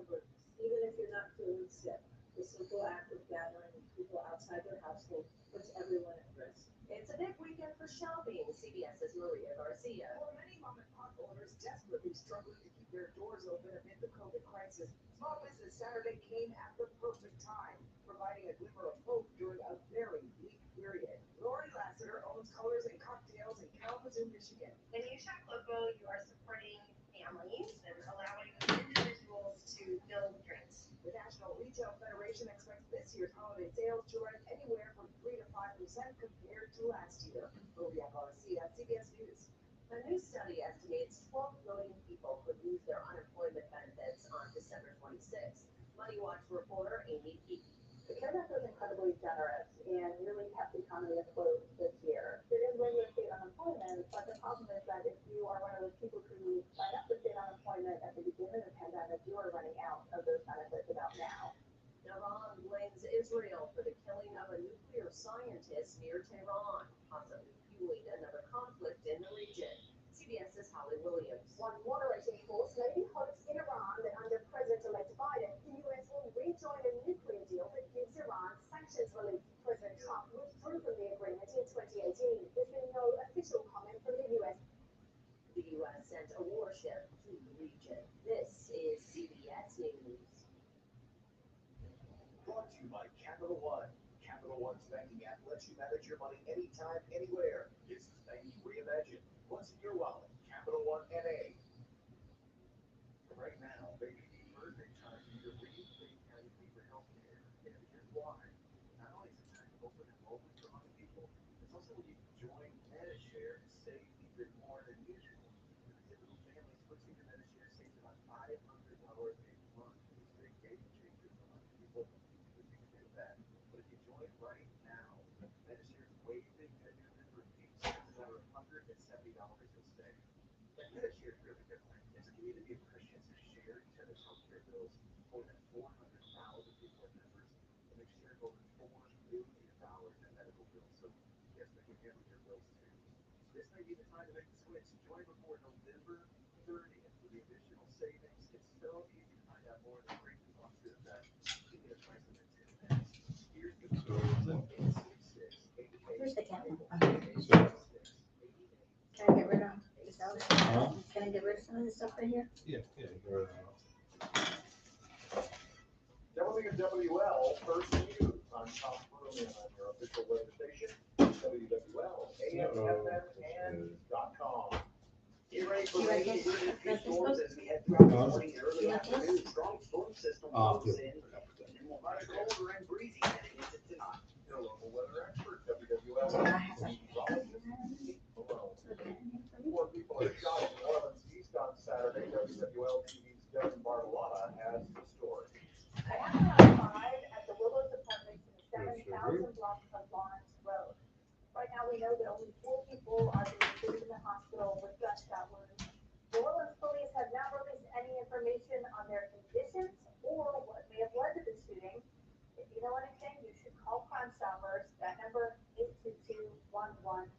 numbers, even if you're not feeling sick. The simple act of gathering people outside their household puts everyone at risk. It's a big weekend for shopping. CBS's Maria Garcia. For many mom-and-pop owners desperately struggling to keep their doors open amid the COVID crisis, Small Business Saturday came at the perfect time, providing a glimmer of hope during a very bleak period. Lori Lassiter owns Colors and Cocktails in Kalamazoo, Michigan. When you shop local, you are supporting families and allowing individuals to build drinks. The National Retail Federation expects this year's holiday sales to rise anywhere from 3 to 5% compared to last year. Maria Garcia, CBS News. A new study estimates 12 million people could lose their unemployment benefits on December 26th. Money Watch reporter Amy Peake. The CARES Act was incredibly generous and really kept the economy afloat this year. It is regular state unemployment, but the problem is that if you are one of those people who sign up for state unemployment at the beginning of the pandemic, you are running out of those benefits about now. Iran blames Israel for the killing of a nuclear scientist near Tehran, possibly fueling another conflict in the region. CBS's Holly Williams. One moderating force may be hopes in Iran that under President-elect Biden, the U.S. will rejoin a nuclear deal that gives Iran sanctions relief. President Trump withdrew from the agreement in 2018. There's been no official comment from the U.S. The U.S. sent a warship to the region. This is CBS News. Brought to you by Capital One. Capital One's banking app lets you manage your money anytime, anywhere. It's banking reimagined. What's in your wallet? Capital One NA. Right now, may be the perfect time for you to rethink how you pay for healthcare. And here's why. Not only is it time to open enrollment for other people, it's also when you join Medishare and save even more than usual. The typical family switching to Medishare saves about $500 a month. It's a game changer for a lot of people. But you can do that. But if you join right now, Medishare's waiving heavy member fees. It's over $170 you'll save. But Medishare is really different. It's a community of Christians who share each other's healthcare bills. More than 400,000 people are members, and they share over $4 billion in medical bills. So yes, they can handle your bills too. This may be the time to make the switch. Join before November 30th for the additional savings. It's so easy to find out more than great to talk to that. Give me a price in 10 minutes. Here's the code. 866 Where's the camera? Can I get rid of this out? Can I get rid of some of this stuff right here? Yeah, go ahead. WWL First News. I'm Tom Furman on your official web station, WWL, AM, FM, and .com. Get ready for rain and heavy storms as we head throughout the morning and early afternoon. Strong storm system moves in, and we'll much colder and breezy heading into tonight. Your local weather expert, WWL. Four people are shot in New Orleans East on Saturday. WWL TV's Devin Bartolotta has the story. Around 5 at the Willows Apartments in the 7,000 block of Lawrence Road. Right now, we know that only 4 people are being treated in the hospital with gunshot wounds. New Orleans police have not released any information on their conditions or what may have led to the shooting. If you know anything, you should call Crime Stoppers. That number is 822-1111.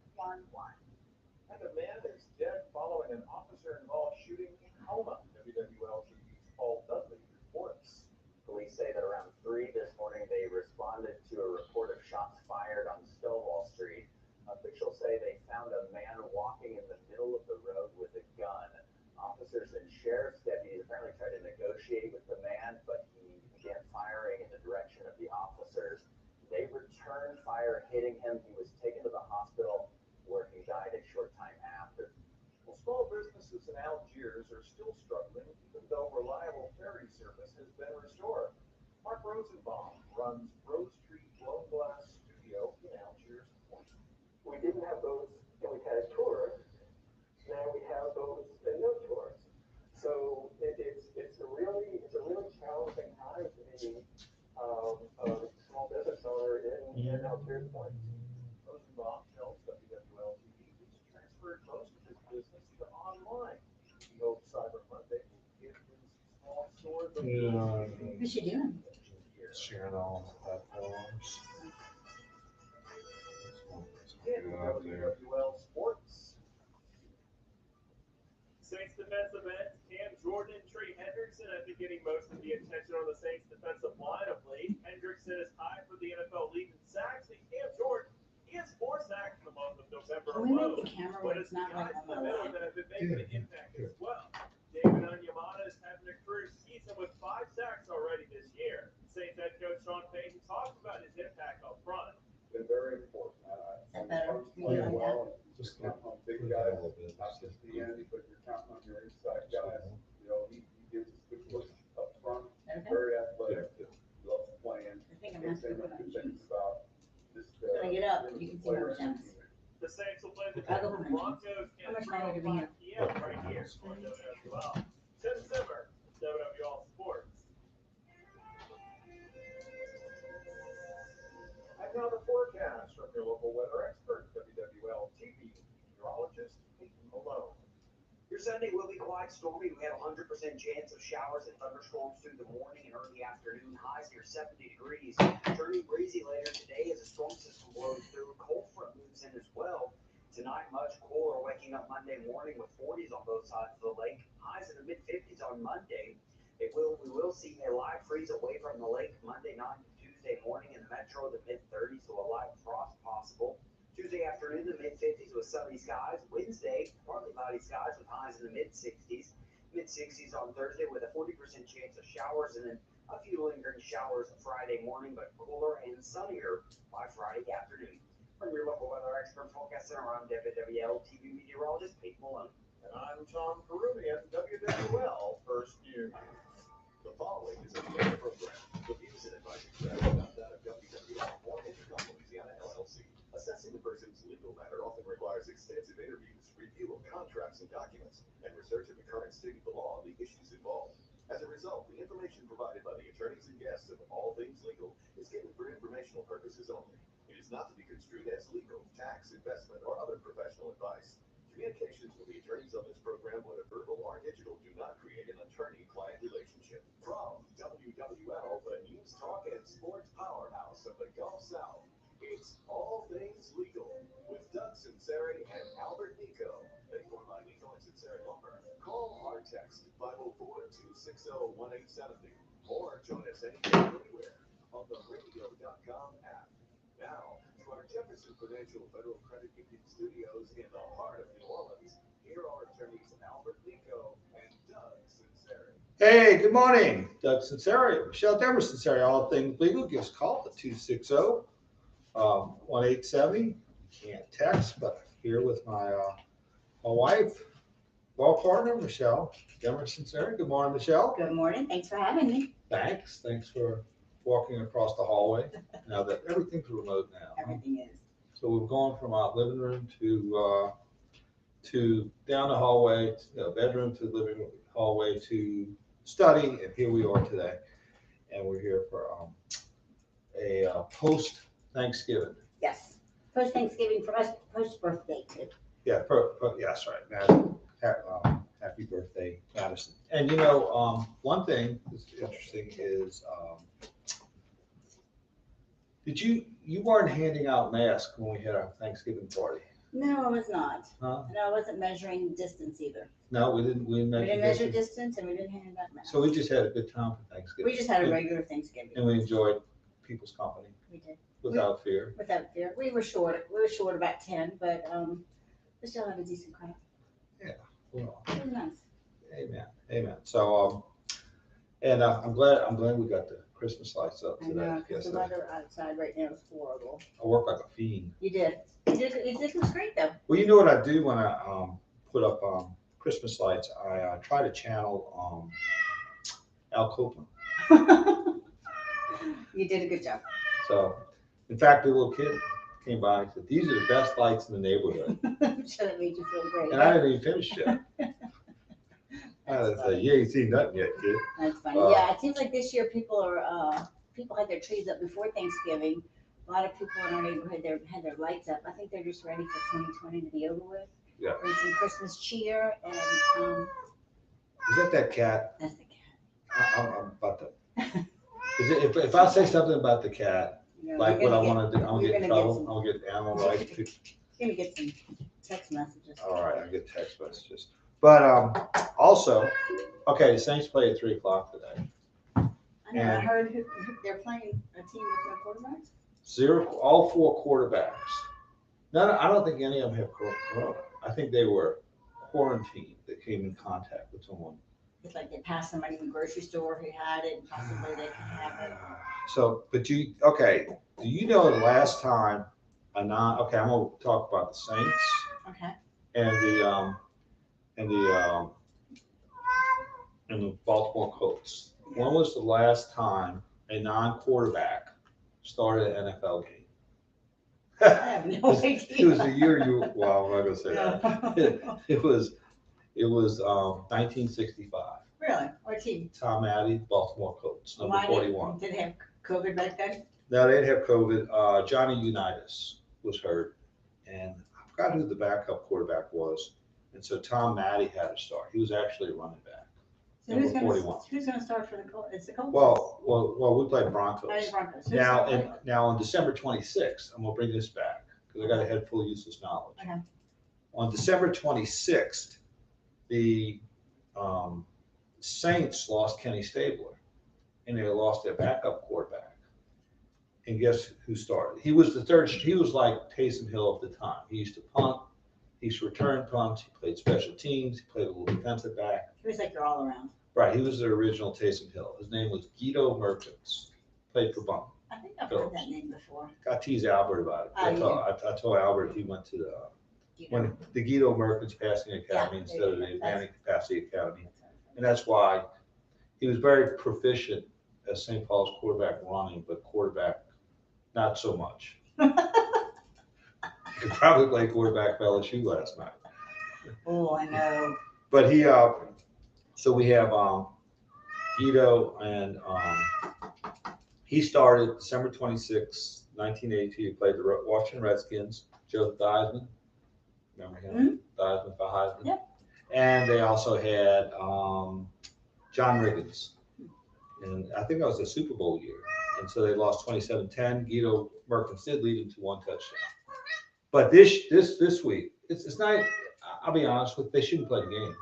And a man is dead following an officer-involved shooting in Houma. WWL TV's Paul Dudley reports. Police say that around 3 this morning, they responded to a report of shots fired on Stonewall Street. Officials say they found a man walking in the middle of the road with a gun. Officers and sheriff's deputies apparently tried to negotiate with the man, but he began firing in the direction of the officers. They returned fire, hitting him. He was taken to the hospital, where he died a short time after. Well, small businesses in Algiers are still struggling, even though reliable ferry service has been restored. Mark Rosenbaum runs Rose Street Blown Glass Studio in Algiers Point. We didn't have those, and we had tourists. Now we have those and no tourists. So it's a really challenging time to be a small business owner in Algiers Point. Rosenbaum tells WWL TV he's transferred most of his business to online. He hopes Cyber Monday will give his small store the What's she doing? Sharing all the platforms. WWL Sports. Saints defensive ends Cam Jordan and Trey Hendrickson have begun getting most of the attention on the Saints defensive line of late. Hendrickson is tied for the NFL lead in sacks, and Cam Jordan, he has 4 sacks in the month of November Can we make alone. the camera But where it's it's not guys right in the on my middle lap? that have been making an impact as well. David Onyemata is having a career season with 5 sacks already this year. Saints head coach Sean Payton talks about his impact up front. Been very important. Is that better? Coach playing Yeah. well, Just counting on big put guys, that a little bit. not just the end, but you're counting on your inside guys. You know, he gives us good looks up front, Okay. very athletic, loves playing. I think I'm Can't not say gonna enough put good on. things about this. When I get up, really you can see player my and gems. teammate. The Saints will play the I'll go Denver behind you. Broncos How at much money do we 3:05 have? p.m. right here on WWL. Tim Zimmer, WWL Sports. And now the forecast from your local weather expert, WWL TV meteorologist Peyton Malone. Your Sunday will be quite stormy. We have a 100% chance of showers and thunderstorms through the morning and early afternoon. Highs near 70 degrees. Turning breezy later today as a storm system blows through. Cold front moves in as well. Tonight, much cooler, waking up Monday morning with 40s on both sides of the lake. Highs in the mid-50s on Monday. We will see a light freeze away from the lake Monday night and Tuesday morning in the metro, the mid-30s, so a light frost possible. Tuesday afternoon, the mid-50s with sunny skies. Wednesday, partly cloudy skies with highs in the mid-60s. Mid-60s on Thursday with a 40% chance of showers, and then a few lingering showers Friday morning, but cooler and sunnier by Friday afternoon. From your local weather expert forecast center, I'm WWL TV meteorologist Pete Malone. And I'm Tom Peruvian, WWL First News. The following is a media program. The views and advice expressed are not that of WWL or Intercom Louisiana LLC. Assessing the person's legal matter often requires extensive interviews, review of contracts and documents, and research of the current state of the law and the issues involved. As a result, the information provided by the attorneys and guests of All Things Legal is given for informational purposes only. It is not to be construed as legal, tax, investment, or other professional advice. Communications with the attorneys on this program, whether verbal or digital, do not create an attorney-client relationship. From WWL, the news, talk, and sports powerhouse of the Gulf South, it's All Things Legal with Doug Sunseri and Albert Nico. Paid for by Nico and Sunseri Lumber. Call or text 504-260-1870 or join us anytime, anywhere on the radio.com app. Now, to our Jefferson Financial Federal Credit Union studios in the heart of New Orleans, here are attorneys Albert Nico and Doug Sunseri. Hey, good morning. Doug Sunseri, Michelle Demarest Sunseri, All Things Legal. Give us a call at 260-1870. Can't text, but here with my wife, law partner, Michelle Demarest Sunseri. Good morning, Michelle. Good morning. Thanks for having me. Thanks. Thanks for walking across the hallway. Now that everything's remote now. Everything is. So we've gone from our living room to down the hallway, bedroom to living room, hallway to study, and here we are today. And we're here for a post Thanksgiving. Yes. Post Thanksgiving for us, post birthday too. Yeah, yes, right. Happy birthday, Madison. And one thing that's interesting is, you weren't handing out masks when we had our Thanksgiving party? No, I was not. Huh? No, I wasn't measuring distance either. No, we didn't. We didn't measure distance, and we didn't hand out masks. So we just had a good time for Thanksgiving. We just had a regular Thanksgiving. And we enjoyed people's company. We did. Without fear. Without fear. We were short. We were short about 10, but we still have a decent crowd. Yeah. Well, it was nice. Amen. Amen. So, and I'm glad we got the Christmas lights up today. I know, because the weather outside right now is horrible. I work like a fiend. You did. It looks great though. Well, you know what I do when I put up Christmas lights? I try to channel Al Copeland. You did a good job. So, in fact, the little kid came by and said, "These are the best lights in the neighborhood." I'm sure that made you feel great. And I didn't even finish yet. I said, "You ain't seen nothing yet, kid." That's funny. Yeah, it seems like this year people had their trees up before Thanksgiving. A lot of people in our neighborhood had their lights up. I think they're just ready for 2020 to be over with. Yeah. Bring some Christmas cheer and Is that cat? That's the cat. I'm about to. If I say something about the cat, like what I want to do, I'm gonna get in trouble. I'm gonna get animal rights. You're gonna get some text messages. All right, I get text messages. But also, Okay, the Saints play at 3 o'clock today. I know, I And- heard they're playing a team with no quarterbacks. All 4 quarterbacks. None, I don't think any of them have corona. I think they were quarantined that came in contact with someone. It's like they passed somebody in the grocery store who had it, and possibly they could have it. So, but do you know the last time okay, I'm gonna talk about the Saints Okay. and the Baltimore Colts. When was the last time a non-quarterback started an NFL game? I have no idea. It was the year well, I'm not gonna say that. It was 1965. Really? What team? Tom Addy, Baltimore Colts, number Why 41. Did they have COVID back then? No, they didn't have COVID. Johnny Unitas was hurt, and I forgot who the backup quarterback was. And so Tom Maddie had to start. He was actually a running back. So Number 41. who's gonna start for the Colts? It's the Colts. Well, we played Broncos. Oh, Broncos. Who's Now, gonna play? now on December 26th, I'm gonna bring this back because I got a head full of useless knowledge. Okay. On December 26th, the Saints lost Kenny Stabler, and they lost their backup quarterback. And guess who started? He was the third. He was like Taysom Hill at the time. He used to punt. He used to return punts. He played special teams. He played a little defensive back. He was like your all around. Right. He was the original Taysom Hill. His name was Guido Merkins. Played for Bum. I think I've heard that name before. Got to tease Albert about it. I told Albert he went to the Guido Merkins Passing Academy instead of the Advanced Capacity Academy. And that's why he was very proficient as St. Paul's quarterback running, but quarterback not so much. He probably played quarterback for LSU last night. Oh, I know. But he, so we have Guido, and he started December 26, 1982. He played the Washington Redskins, Joe Theismann. Remember him? Theismann for Heisman. Yep. And they also had John Riggins. And I think that was a Super Bowl year. And so they lost 27-10. Guido Merkins did lead them to 1 touchdown. But this week, it's not, I'll be honest with you, they shouldn't play the game.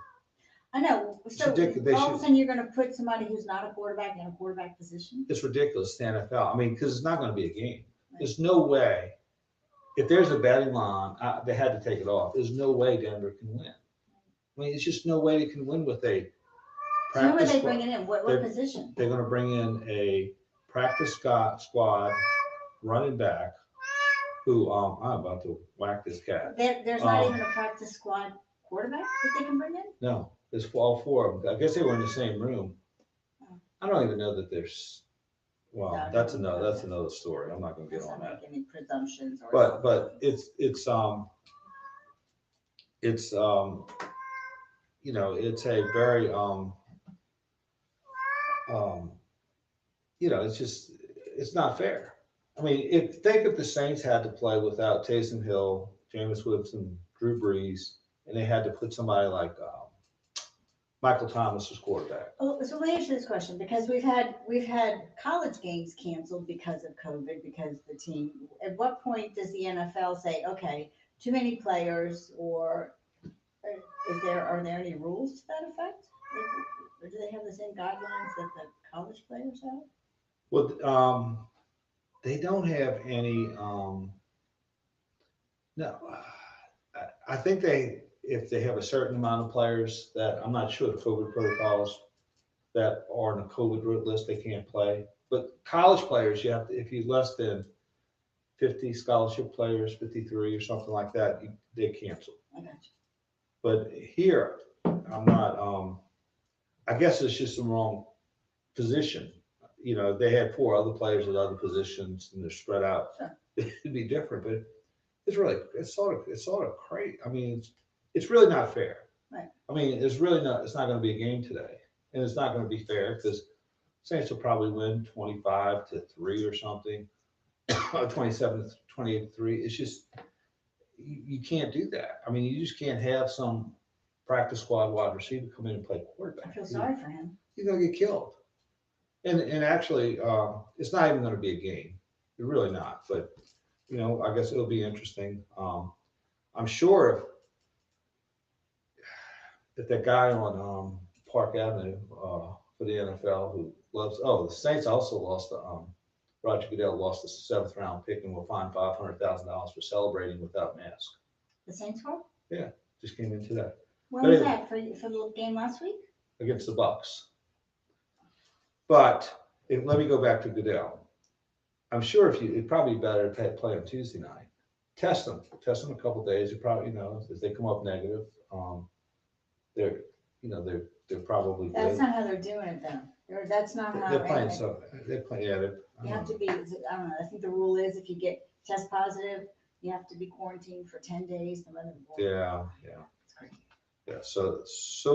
I know. So ridiculous. all of a sudden you're going to put somebody who's not a quarterback in a quarterback position? It's ridiculous, the NFL. I mean, because it's not going to be a game. There's no way. If there's a betting line, they had to take it off. There's no way Denver can win. I mean, it's just no way they can win with a practice. So who are they bringing in? What position? They're going to bring in a practice squad running back who, I'm about to whack this cat. There's not even a practice squad quarterback that they can bring in? No, there's all 4 of them. I guess they were in the same room. I don't even know that there's, well, No, that's another story. I'm not going to get Let's on not that. make any presumptions or But it's you know, it's a very you know, it's not fair. I mean, think if the Saints had to play without Taysom Hill, Jameis Winston, Drew Brees, and they had to put somebody like Michael Thomas as quarterback. Oh, so let me answer this question, because we've had college games canceled because of COVID, because the team, at what point does the NFL say, okay, too many players, or are there any rules to that effect? Or do they have the same guidelines that the college players have? Well, they don't have any, no, I think if they have a certain amount of players that, I'm not sure the COVID protocols that are on the COVID list, they can't play. But college players, you have to, if you're less than 50 scholarship players, 53 or something like that, they cancel. I got you. But here, I'm not, I guess it's just the wrong position. You know, they had 4 other players at other positions and they're spread out. Sure. It'd be different, but it's sort of crazy. I mean, it's really not fair. Right. I mean, it's not going to be a game today, and it's not going to be fair because Saints will probably win 25-3 or something, 27-28-3. It's just, you can't do that. I mean, you just can't have some practice squad wide receiver come in and play quarterback. I feel sorry for him. He's going to get killed. And actually, it's not even going to be a game. It's really not. But, you know, I guess it'll be interesting. I'm sure if that guy on Park Avenue, for the NFL who loves, oh, the Saints also lost, Roger Goodell lost the 7th round pick and will fine $500,000 for celebrating without mask. The Saints were? Just came in today When But was anyway. that? For the game last week? against the Bucks. But let me go back to Goodell. I'm sure it'd probably be better to play on Tuesday night. Test them a couple days. You probably, if they come up negative, they're probably good. That's not how they're doing it though. That's not how. They're playing yeah. You have to be, I don't know, I think the rule is if you get test positive, you have to be quarantined for 10 days. Yeah. So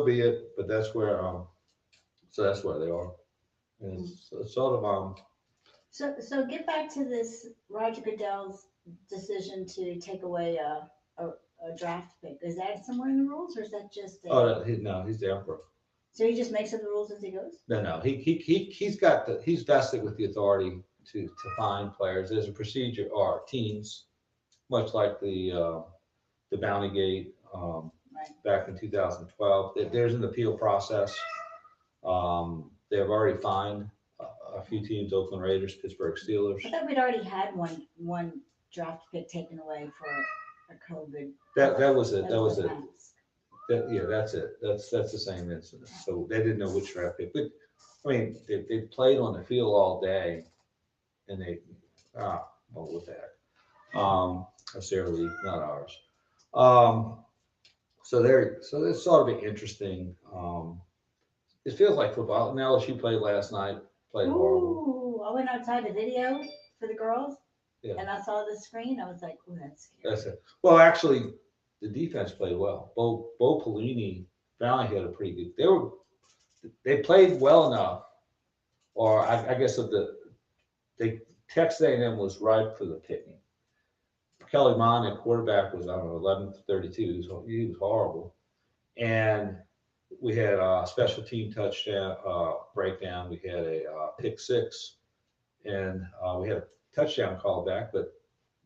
be it. But that's where that's where they are. And it's sort of So get back to this Roger Goodell's decision to take away a draft pick. Is that somewhere in the rules or is that just? no, he's the emperor. So he just makes up the rules as he goes? No, he's vested with the authority to find players. There's a procedure, or teams, much like the Bounty Gate back in 2012. There's an appeal process. They've already fined a few teams: Oakland Raiders, Pittsburgh Steelers. I thought we'd already had one draft pick taken away for a COVID. That was it. That's it. That's the same incident. So they didn't know which draft pick. But I mean, they played on the field all day, and what the heck? That's their league, not ours. So it's sort of interesting. It feels like football. Now LSU played last night. Played horrible. I went outside the video for the girls, Yeah. and I saw the screen. I was like, "Oh, that's scary." That's it. Well, actually, the defense played well. Bo Pelini, Valley had a pretty good. They played well enough, or I guess Texas A&M was ripe for the picking. Kelly Mond at quarterback was 11-32. He was horrible, and we had a special team touchdown breakdown. We had a pick six, and we had a touchdown call back, but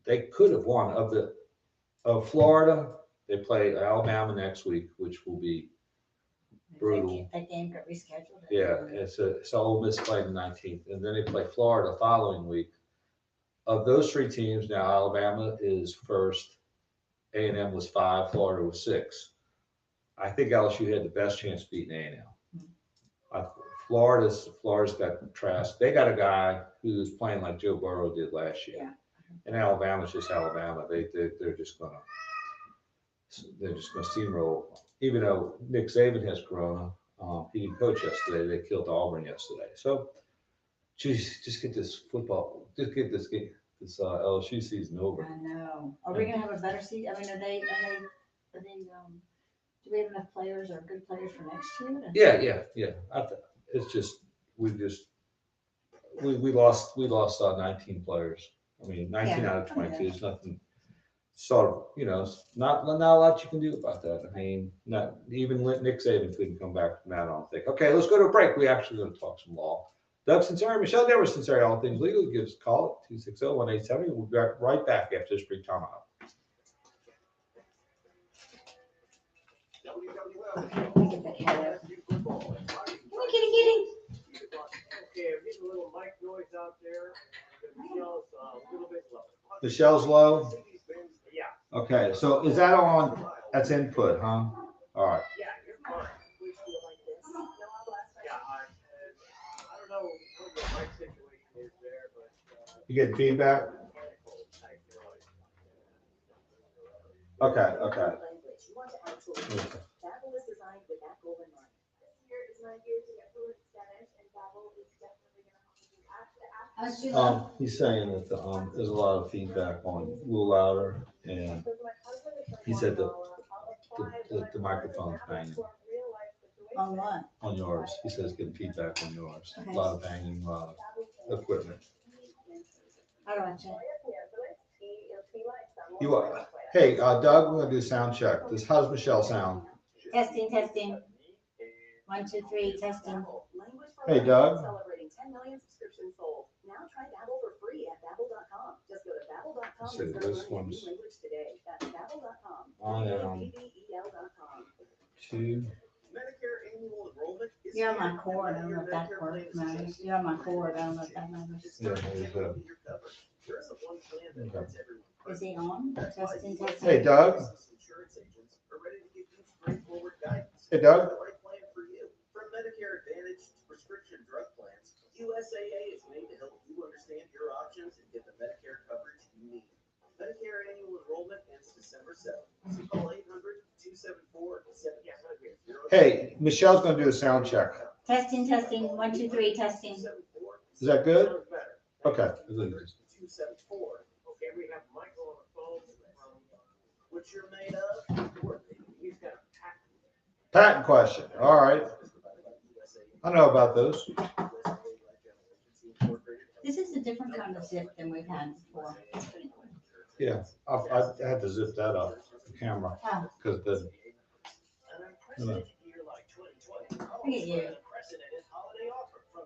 they could have won. Of Florida, they play Alabama next week, which will be brutal. That game got rescheduled. Yeah, it's Ole Miss playing the 19th, and then they play Florida the following week. Of those three teams, now Alabama is first, A&M was 5, Florida was 6. I think LSU had the best chance of beating A&M. Florida's got trashed. They got a guy who's playing like Joe Burrow did last year. Yeah. And Alabama's just Alabama. They're just gonna steamroll. Even though Nick Saban has corona, he didn't coach yesterday. They killed Auburn yesterday. So, geez, just get this football. Just get this LSU season over. I know. Are we gonna have a better season? I mean, are they? Do we have enough players or good players for next year? Yeah. It's just we lost 19 players. I mean, 19 out of 22 is nothing. Sort of, not a lot you can do about that. I mean, not even Nick Saban couldn't come back from that. I don't think. Okay, let's go to a break. We actually going to talk some law. Doug Sunseri, Michelle Demarest, Sunseri, all things legal. Give us a call at 260-1870. We'll be right back after this brief time out. Okay, I'm getting a little mic noise out there. Michelle's a little bit low. Michelle's low? Yeah. Okay, so is that on? That's input, huh? All right. Yeah, you're fine. Yeah, I don't know what the mic situation is there, but. You get feedback? Okay. Babel is designed with that goal in mind. This year is my year to get fluent in Spanish, and Babel is definitely going to help you after. He's saying that there's a lot of feedback on a little louder, and he said that the microphone's banging. On what? On yours. He says getting feedback on yours. Okay. A lot of banging, a lot of equipment. How do I check? You are. Hey, Doug, we're gonna do a sound check. How does Michelle sound? Testing. 1, 2, 3, testing. Hey, Doug. Celebrating 10 million subscriptions sold. Now try Babel for free at Babel.com. Just go to Babel.com So and start this learning a one's new language today. That's Babel.com. on BABEL.com. 2. Medicare annual enrollment You're on my cord, I don't know if that works, man. You're on my cord, I don't know if that matters. Yeah, he's good. Okay. Is he on? Testing, testing. Hey, Doug. Hey, Doug. From Medicare Advantage to prescription drug plans, USAA is made to help you understand your options and get the Medicare coverage you need. Medicare annual enrollment ends December 7th. So call 800-274-7600. Hey, Michelle's gonna do a sound check. Testing, testing, 1, 2, 3, testing. Is that good? Okay. 274. Okay, we have Michael on the phone from what you're made of. He's got a Patent question. All right. I know about those. This is a different kind of zip than we've had before. Yeah, I had to zip that up, the camera, because the. You know, Look at you.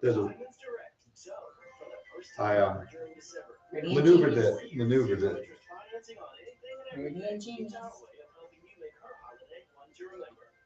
there's a. I Pretty maneuvered ingenious. it. Maneuvered it. Pretty ingenious.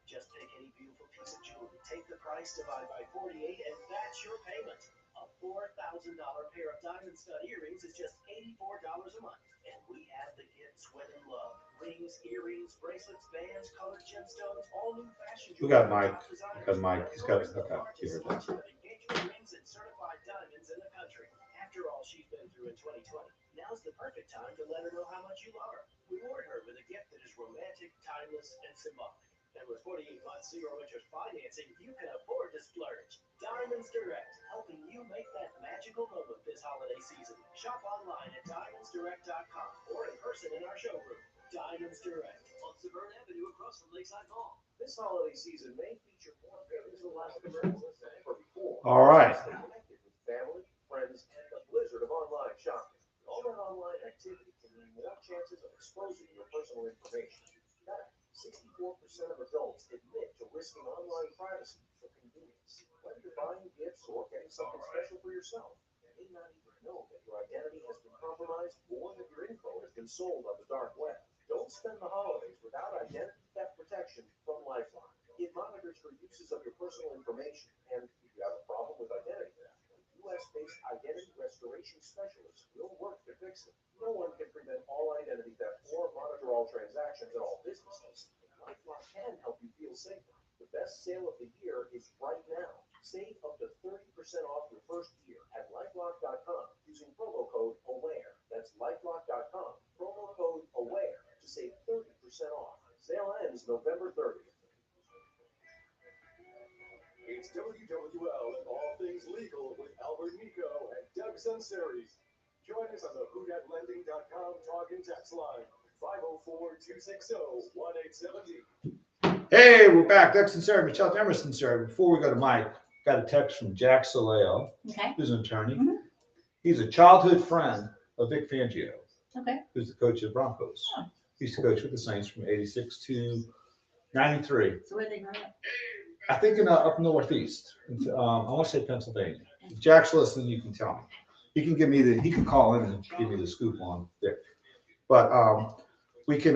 Just take any beautiful piece of jewelry, take the price, divide by 48, and that's your payment. A $4,000 pair of diamond stud earrings is just $84 a month. And we have the gifts women love. Rings, earrings, bracelets, bands, colored gemstones, all new fashion We jewelry. got Mike. We got Mike. He's got it. Okay. Give her that. Engagement rings and certified diamonds in the country. After all she's been through in 2020, now's the perfect time to let her know how much you love her. Reward her with a gift that is romantic, timeless, and symbolic. And with 48 months zero interest financing, you can afford to splurge. Diamonds Direct, helping you make that magical moment this holiday season. Shop online at diamondsdirect.com or in person in our showroom. Diamonds Direct on Severn Avenue across from Lakeside Mall. This holiday season may feature more pairings of Alaska Americans than ever before. All right. Stay connected with family, friends, and the blizzard of online shopping. All that online activity can mean more chances of exposing your personal information. 64% of adults admit to risking online privacy for convenience. Whether you're buying gifts or getting something special for yourself, you may not even know that your identity has been compromised or that your info has been sold on the dark web. Don't spend the holidays without identity theft protection from Lifeline. It monitors for uses of your personal information, and if you have a problem with identity theft, US-based identity restoration specialists will work to fix it. No one can prevent all identity theft or monitor all transactions at all businesses. LifeLock can help you feel safer. The best sale of the year is right now. Save up to 30% off your first year at LifeLock.com using promo code AWARE. That's LifeLock.com, promo code AWARE to save 30% off. Sale ends November 30th. It's WWL and all things legal with Albert Nico and Doug Sunseri. Join us on the whodhatlending.com talk and text line, 504-260-1870. Hey, we're back. Doug Sunseri, Michelle Demarest Sunseri. Before we go to Mike, got a text from Jack Saleo, Okay. who's an attorney. Mhm. He's a childhood friend of Vic Fangio, Okay. who's the coach of the Broncos. Oh. He used to coach with the Saints from 86 to 93. So where they grow up? I think in up northeast. I want to say Pennsylvania. If Jack's listening, you can tell me. He can give me he can call in and give me the scoop on Vic. But we can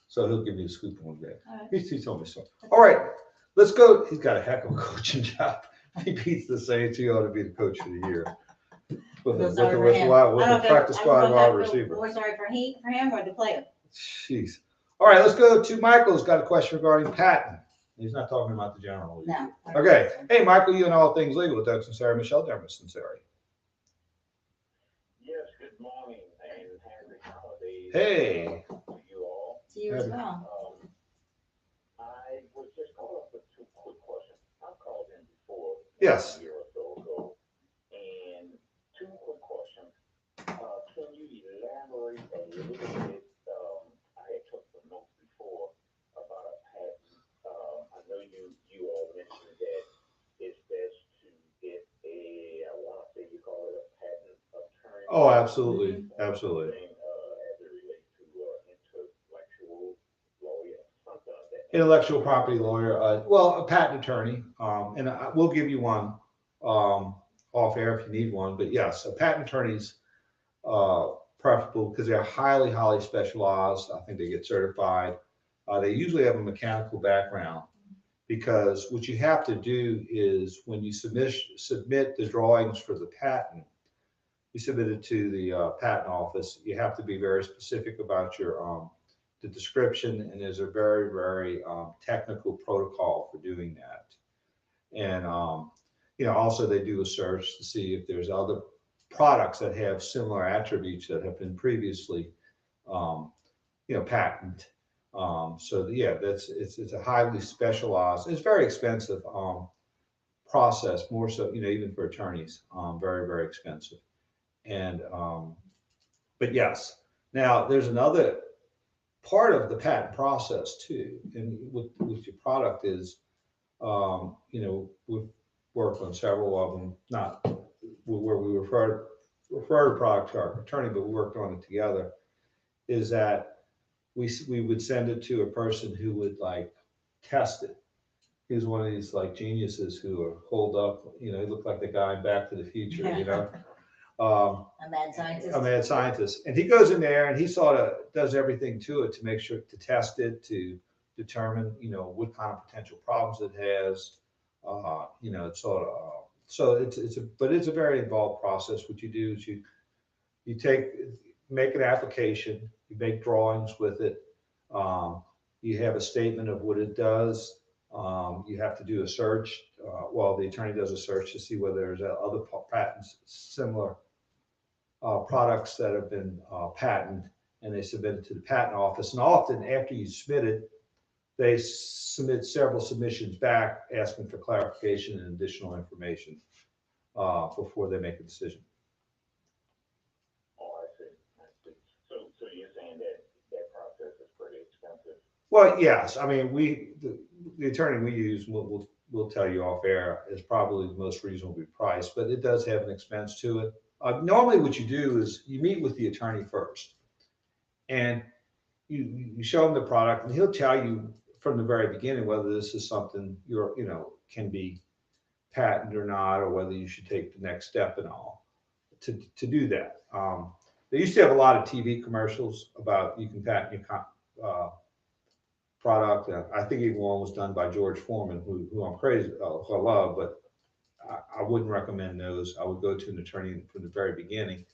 so he'll give me the scoop on Vic. All right. He told me so. All right, let's go. He's got a heck of a coaching job. If he beats the Saints, he ought to be the coach for the year. With Feel sorry for him. a practice squad wide receiver. More sorry for him or the player? Jeez. All right, let's go to Michael. Who's got a question regarding patent. He's not talking about the general. No. Okay. Hey, Michael, you and all things legal with Doug Sunseri, Michelle Demarest Sunseri. Yes, good morning and happy holidays. Hey. To you all. To you as well. I was just calling up with two quick questions. I've called in before. Yes. A year or so ago. And two quick questions. Can you elaborate a little bit? I had took some notes before about a patent. I know you all mentioned that it's best to get I want to say you call it a patent attorney. Oh, absolutely. Absolutely. As it relates to intellectual lawyer, something like that. Intellectual property lawyer. Well, a patent attorney. And we'll give you one off air if you need one. But yes, a patent attorney's preferable because they're highly, highly specialized. I think they get certified. They usually have a mechanical background. because what you have to do is when you submit the drawings for the patent, you submit it to the patent office. You have to be very specific about your the description, and there's a very, very technical protocol for doing that. And also they do a search to see if there's other products that have similar attributes that have been previously patented. So yeah, it's a highly specialized. It's very expensive process, more so even for attorneys, very, very expensive. And but yes, now there's another part of the patent process too, and with your product is, we've worked on several of them, not where we refer the product to our attorney, but we worked on it together. Is that we would send it to a person who would like test it. He's one of these like geniuses who are holed up. He looked like the guy in Back to the Future. A mad scientist. A mad scientist, and he goes in there and he sort of does everything to it to make sure to test it, to determine what kind of potential problems it has. It's sort of so it's a very involved process. What you do is you make an application, you make drawings with it, you have a statement of what it does. You have to do a search. The attorney does a search to see whether there's other patents, similar products that have been patented, and they submit it to the patent office. And often after you submit it, they submit several submissions back asking for clarification and additional information before they make a decision. Oh, I see. So you're saying that process is pretty expensive? Well, yes. I mean, the attorney we use, we'll tell you off air, is probably the most reasonably priced, but it does have an expense to it. Normally what you do is you meet with the attorney first, and you show him the product, and he'll tell you from the very beginning whether this is something can be patented or not, or whether you should take the next step and all to do that. They used to have a lot of TV commercials about you can patent your product. I think even one was done by George Foreman, who I'm crazy, who I love, but I wouldn't recommend those. I would go to an attorney from the very beginning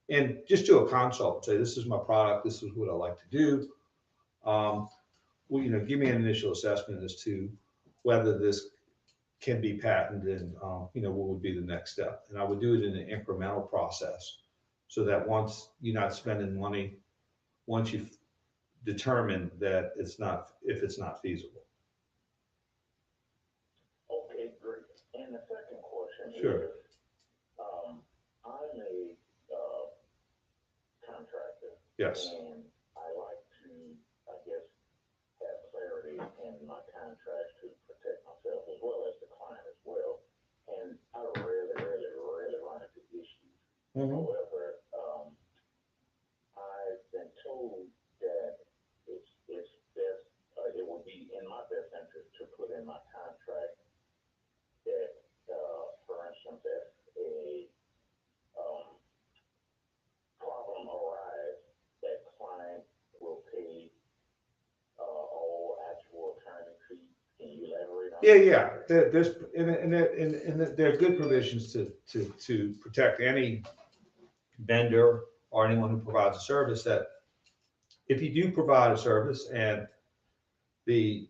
and just do a consult and say, this is my product, this is what I like to do. Give me an initial assessment as to whether this can be patented, and what would be the next step. And I would do it in an incremental process so that once you're not spending money, once you've determined that it's not feasible. Okay, great. And the second question Sure. is, I'm a contractor. Yes. And I like to, I guess, have clarity in my contract to protect myself as well as the client as well. And I really run into issues. Mm-hmm. However, I've been told that it's best, it would be in my best interest to put in my contract that, for instance, if a problem arises, that client will pay all actual attorney fees. Can you elaborate on that? Yeah. There are good provisions to protect any vendor or anyone who provides a service, that if you do provide a service and the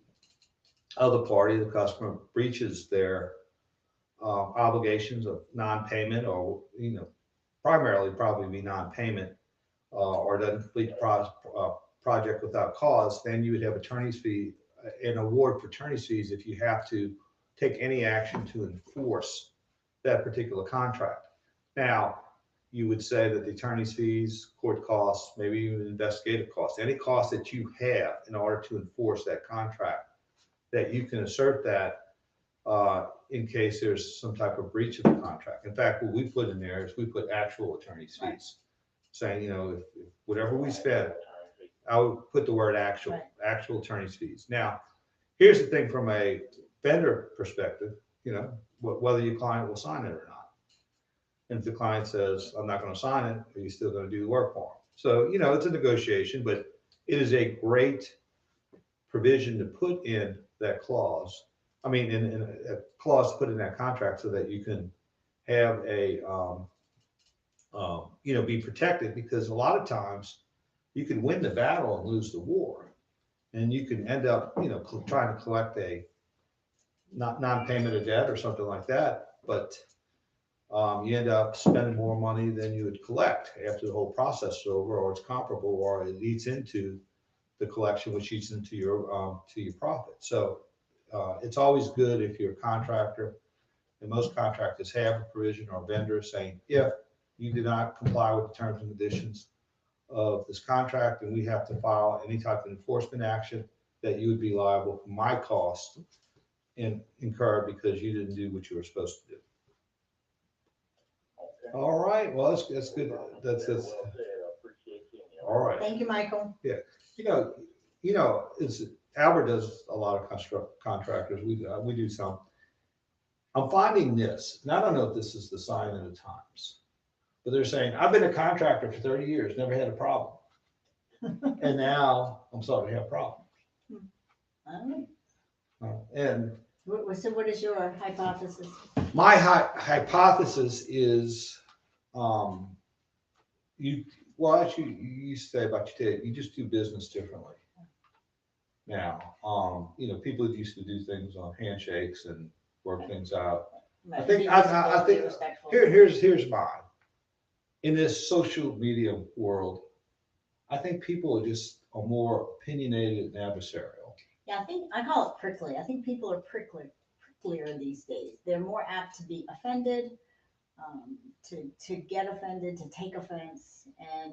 other party, the customer, breaches their obligations of non-payment, or primarily probably be non-payment, or doesn't complete the project without cause, then you would have attorney's fee, an award for attorney's fees if you have to take any action to enforce that particular contract. Now, you would say that the attorney's fees, court costs, maybe even investigative costs, any cost that you have in order to enforce that contract, that you can assert that in case there's some type of breach of the contract. In fact, what we put in there is we put actual attorney's fees, saying, if whatever we spend, I would put the word actual attorney's fees. Now, here's the thing from a vendor perspective, whether your client will sign it or not. And if the client says, I'm not going to sign it, are you still going to do the work for him? So, it's a negotiation, but it is a great provision to put in that clause I mean, in a clause to put in that contract so that you can have a, be protected, because a lot of times you can win the battle and lose the war. And you can end up, trying to collect a non-payment of debt or something like that, but you end up spending more money than you would collect after the whole process is over, or it's comparable, or it leads into the collection, which eats into your profit. So it's always good if you're a contractor, and most contractors have a provision or a vendor saying, if you do not comply with the terms and conditions of this contract, and we have to file any type of enforcement action, that you would be liable for my cost incurred because you didn't do what you were supposed to do. Okay. All right, well, that's good. That's Well said. I appreciate you. all right. Thank you, Michael. It's Albert does a lot of contractors. We do some. I'm finding this, and I don't know if this is the sign of the times, but they're saying, I've been a contractor for 30 years, never had a problem. And now I'm starting to have problems. All right. And So what is your hypothesis? my hypothesis is, actually, you say about you just do business differently. Now, people that used to do things on handshakes and work things out. I think here's mine. In this social media world, I think people are more opinionated and adversarial. Yeah, I call it prickly. I think people are pricklier these days. They're more apt to be offended, to get offended, to take offense, and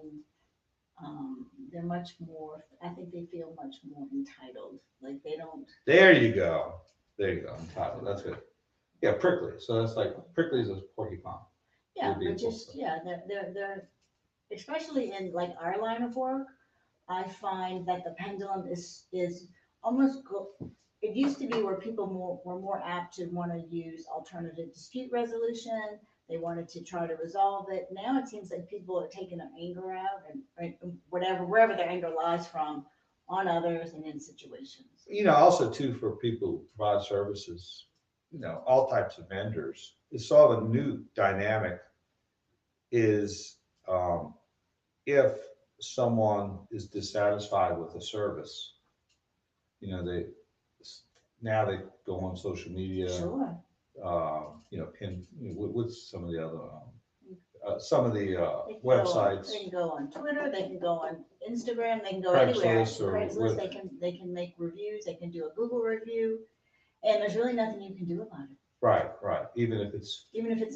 they're much more, I think they feel much more entitled. Like they don't. There you go. Entitled. That's good. Yeah, prickly. So that's like prickly is a porcupine. Yeah, but they're especially in like our line of work, I find that the pendulum is almost it used to be where people were more apt to want to use alternative dispute resolution. They wanted to try to resolve it. Now it seems like people are taking their anger out and wherever their anger lies from, on others and in situations. Also too, for people who provide services, all types of vendors, it's sort of a new dynamic is, if someone is dissatisfied with a service, they go on social media. Sure. What's some of the other, websites. They can go on Twitter, they can go on Instagram, they can go Craigslist anywhere. Craigslist, they can make reviews, they can do a Google review, and there's really nothing you can do about it. Right. Even if it's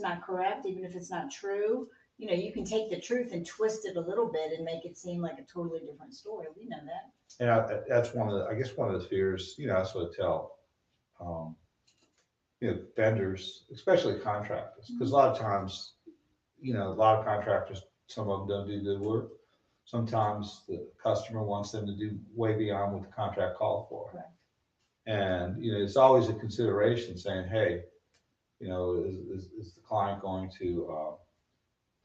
not correct, even if it's not true, you can take the truth and twist it a little bit and make it seem like a totally different story. We know that. And that's one of the fears. That's what I tell, vendors, especially contractors, because a lot of times, a lot of contractors, some of them don't do good work. Sometimes the customer wants them to do way beyond what the contract called for. Correct. And, it's always a consideration saying, hey, is the client going to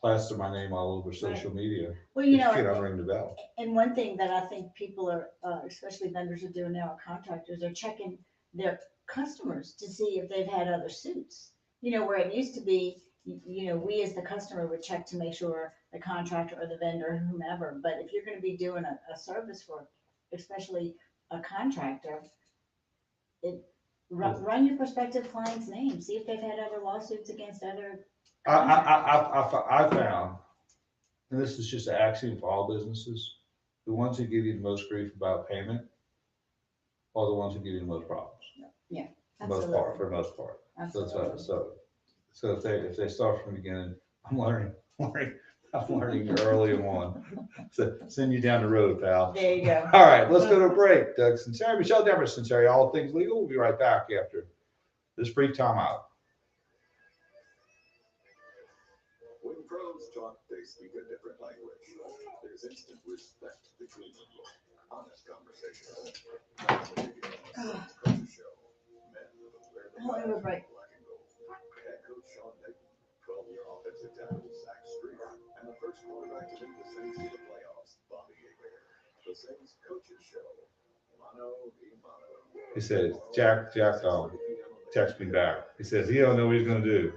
plaster my name all over social media? Well, ring the bell. And one thing that I think people are, especially vendors are doing now, or contractors, are checking their customers to see if they've had other suits. Where it used to be, we as the customer would check to make sure the contractor or the vendor, whomever. But if you're going to be doing a service for, especially a contractor, run your prospective client's name. See if they've had other lawsuits against other. I found, and this is just an axiom for all businesses, the ones who give you the most grief about payment are the ones who give you the most problems. Yeah, absolutely. For the most part. Absolutely. So if they start from the beginning, I'm learning early on. So send you down the road, pal. There you go. All right, let's go to a break. Doug Sunseri, Michelle Demarest, Sunseri, all things legal. We'll be right back after this brief time out. When pros talk, they speak a different language. There's instant respect between them. Honest conversation. We're break. Head coach Sean Payton, 12-year offensive tackle Zach Streeter, and the first quarterback to lead the Saints to the playoffs, Bobby Ager. The Saints Coaches Show. Mano a mano. He says, Jack, text me back. He says he don't know what he's gonna do.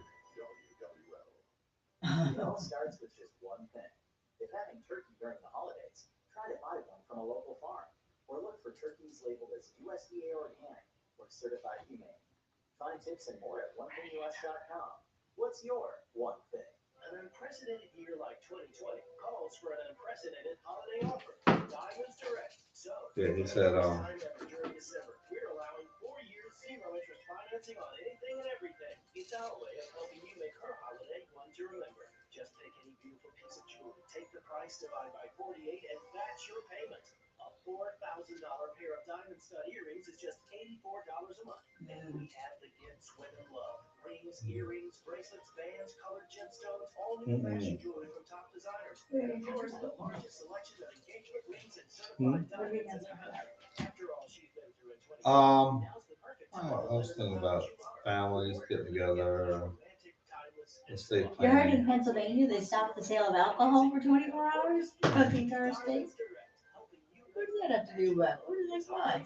It all starts with just one thing. If having turkey during the holidays, try to buy one from a local farm. Or look for turkeys labeled as USDA organic or certified humane. Find tips and more at onethingus.com. What's your one thing? An unprecedented year like 2020 calls for an unprecedented holiday offer. Diamonds Direct. So, Yeah, he said, during December, we're allowing 4 years 0 interest financing on anything and everything. It's our way of helping you make her holiday one to remember. Just pick any beautiful piece of jewelry, take the price, divide by 48, and that's your payment. A $4,000 pair of diamond stud earrings is just $84 a month. And we have the gifts women love. Rings, earrings, bracelets, bands, colored gemstones, all new fashion jewelry from top designers. And of course, the largest selection of engagement rings and certified diamonds in the country. After all she's been through in 20 now's the perfect time I was thinking about families getting together, estate You heard in planning. Pennsylvania, they stopped the sale of alcohol for 24 hours, cooking Thursday. What does that have to do with? What is that why?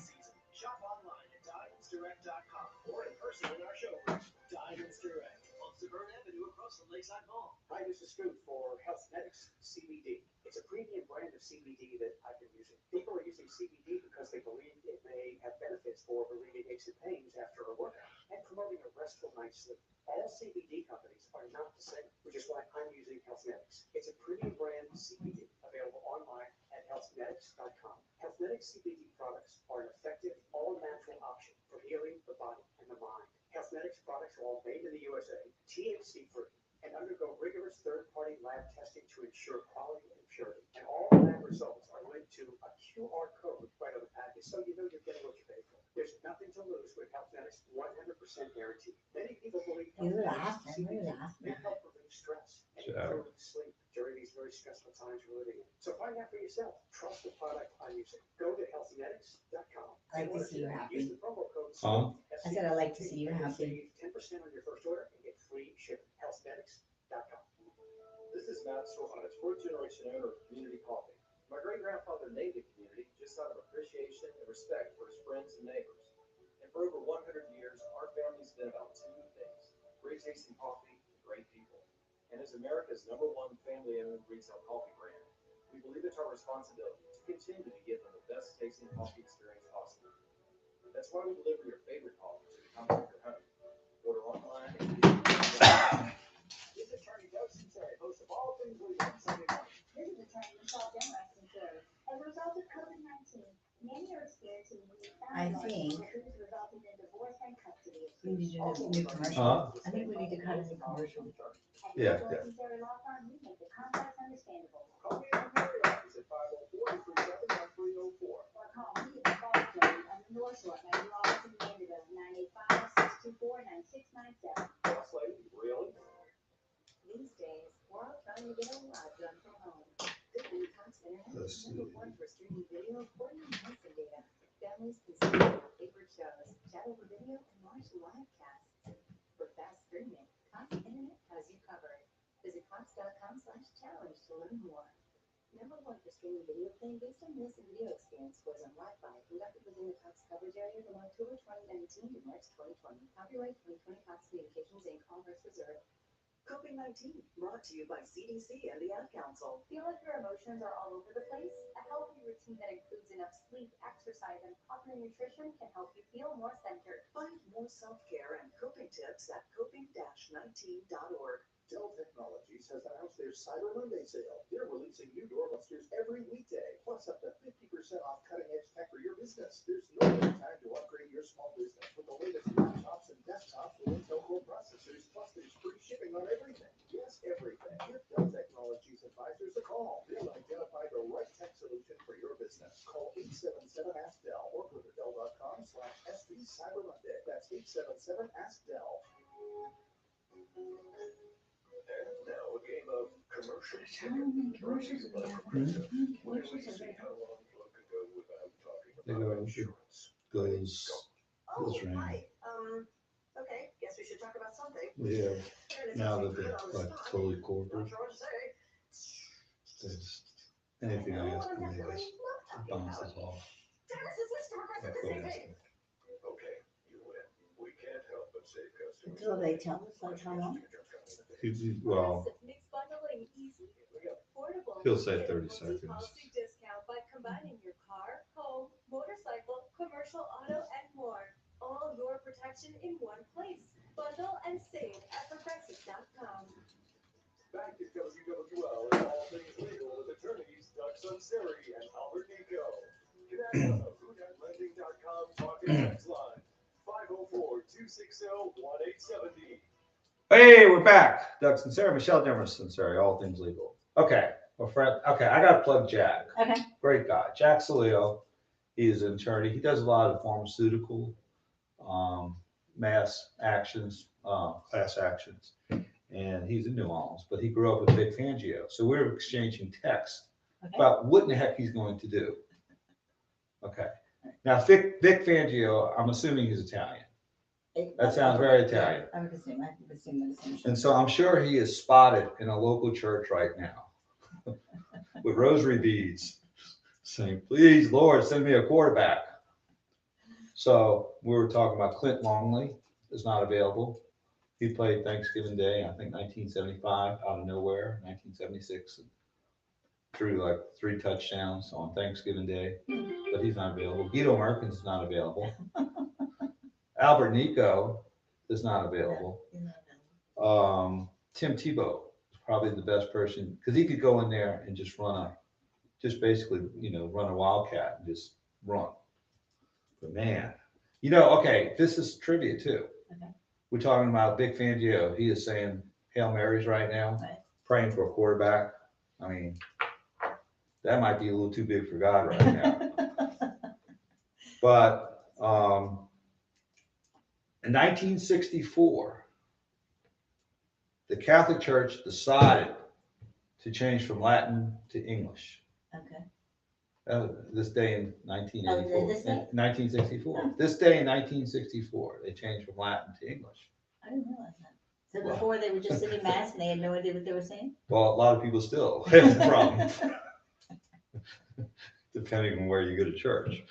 Shop online at diamondsdirect.com or in person in our showroom. Diamonds Direct on Severn Avenue across from Lakeside Mall. Hi, this is Scoop for Healthnetics CBD. It's a premium brand of CBD that I've been using. People are using CBD because they believe it may have benefits for relieving aches and pains after a workout and promoting a restful night's sleep. All CBD companies are not the same, which is why I'm using Healthnetics. It's a premium brand CBD available online at healthnetics.com. Healthnetics CBD products are an effective, all-natural option for healing the body and the mind. Healthnetics products are all made in the USA, THC-free, and undergo rigorous third-party lab testing to ensure quality and purity. And all lab results are linked to a QR code right on the package, so you know you're getting what you pay for. There's nothing to lose with Healthnetics 100% guarantee. Many people believe Healthnetics CBD may help relieve stress and improve sleep during these very stressful times we're living in. So find out for yourself. Trust the product I'm using. Go to healthnetics.com. I like to see you happy. Use the promo code I said I like to see you happy. 10% on your first order and get free shipping. Healthnetics.com. This is Matt Swanage, fourth-generation owner of Community Coffee. My great-grandfather named the community just out of appreciation and respect for his friends and neighbors. And for over 100 years, our family's been about two things: great tasting coffee and great people. And as America's #1 family-owned retail coffee brand, we believe it's our responsibility to continue to give them the best tasting coffee experience possible. That's why we deliver your favorite coffee to the comfort of your home. Order online at This is Attorney Doug Sunseri, host of All Things Legal on Sunday morning. This is Attorney Michelle Demarest and Sarah. As a result of COVID-19, many are experiencing unique I family think life issues resulting in divorce and custody issues. we need to do a new commercial. I think we need to cut a new commercial. At Yeah, the yeah. Sunseri Law Firm, we make the complex understandable. Call me on my office at 504-337-1304. Or call me at the Falls Road on the North Shore, my new office in Mandeville, 985-624-9697. Boss lady, really? These days, we're all trying to get a lot done from home. Good thing Cox Internet Let's is see. #1 for streaming video, recording, and hosting data. Families can see their favorite shows, chat over video, and watch live casts. For fast streaming, Cox Internet has you covered. Visit cox.com/challenge to learn more. #1 for streaming video playing based on voice and video experience scores on Wi-Fi conducted within the Cox coverage area from October 2019 to March 2020. Copyright 2020 Cox Communications Inc. All rights reserved. COVID-19, brought to you by CDC and the Ad Council. Feel like your emotions are all over the place? A healthy routine that includes enough sleep, exercise, and proper nutrition can help you feel more centered. Find more self-care and coping tips at coping-19.org. Dell Technologies has announced their Cyber Monday sale. They're releasing new doorbusters every weekday, plus up to 50% off cutting-edge tech for your business. There's no better time to upgrade your small business with the latest laptops and desktops with Intel Core processors, plus there's free shipping on everything. Yes, everything. Give Dell Technologies advisors a call. They'll identify the right tech solution for your business. Call 877-ASK-DELL or go to Dell.com/SV Cyber Monday. That's 877-ASK-DELL. And now a game of commercial Commercials. how long one could go without talking They about go, insurance. goes Oh, ring. hi. Okay, guess we should talk about something. Yeah, And now it's that they're put on the like spot. totally Not corporate, sure what to say. there's anything I ask them, they just bounces off. Dennis, let's talk about That's the what same I ask thing. them. Okay, you win. We can't help but Until they tell us like how long. Well, Makes bundling easy, affordable. he'll say Get a 30 monthly seconds. policy discount by combining your car, home, motorcycle, commercial auto, and more. All your protection in one place. Bundle and save at progressive.com. Back to WWL and all things legal with attorneys Doug Sunseri and Albert Nico. Connect on the FoodNetLending.com talk and text line 504-260-1870. Hey, we're back. Doug Sunseri, Michelle Demarest Sunseri, all things legal. Okay, well, Fred. Okay, I got to plug Jack. Okay. Great guy, Jack Saleo. He is an attorney. He does a lot of pharmaceutical, mass actions, class actions, and he's in New Orleans. But he grew up with Vic Fangio, so we were exchanging texts about what in the heck he's going to do. Okay. Now, Vic Fangio, I'm assuming he's Italian. That sounds very Italian. I would assume the same. And so I'm sure he is spotted in a local church right now with rosary beads saying, please, Lord, send me a quarterback. So we were talking about Clint Longley is not available. He played Thanksgiving Day, I think 1975, out of nowhere, 1976. Threw like 3 touchdowns on Thanksgiving Day, but he's not available. Guido Merkins is not available. Albert Nico is not available. Tim Tebow is probably the best person because he could go in there and just basically, run a wildcat and just run. But man, okay, this is trivia too. Okay. We're talking about Vic Fangio. He is saying Hail Marys right now, praying for a quarterback. I mean, that might be a little too big for God right now. But in 1964, the Catholic Church decided to change from Latin to English. Okay. This day in 1984. Oh, this day? 1964. This day in 1964, they changed from Latin to English. I didn't realize that. So before they were just sitting mass and they had no idea what they were saying? Well, a lot of people still have the problem, depending on where you go to church.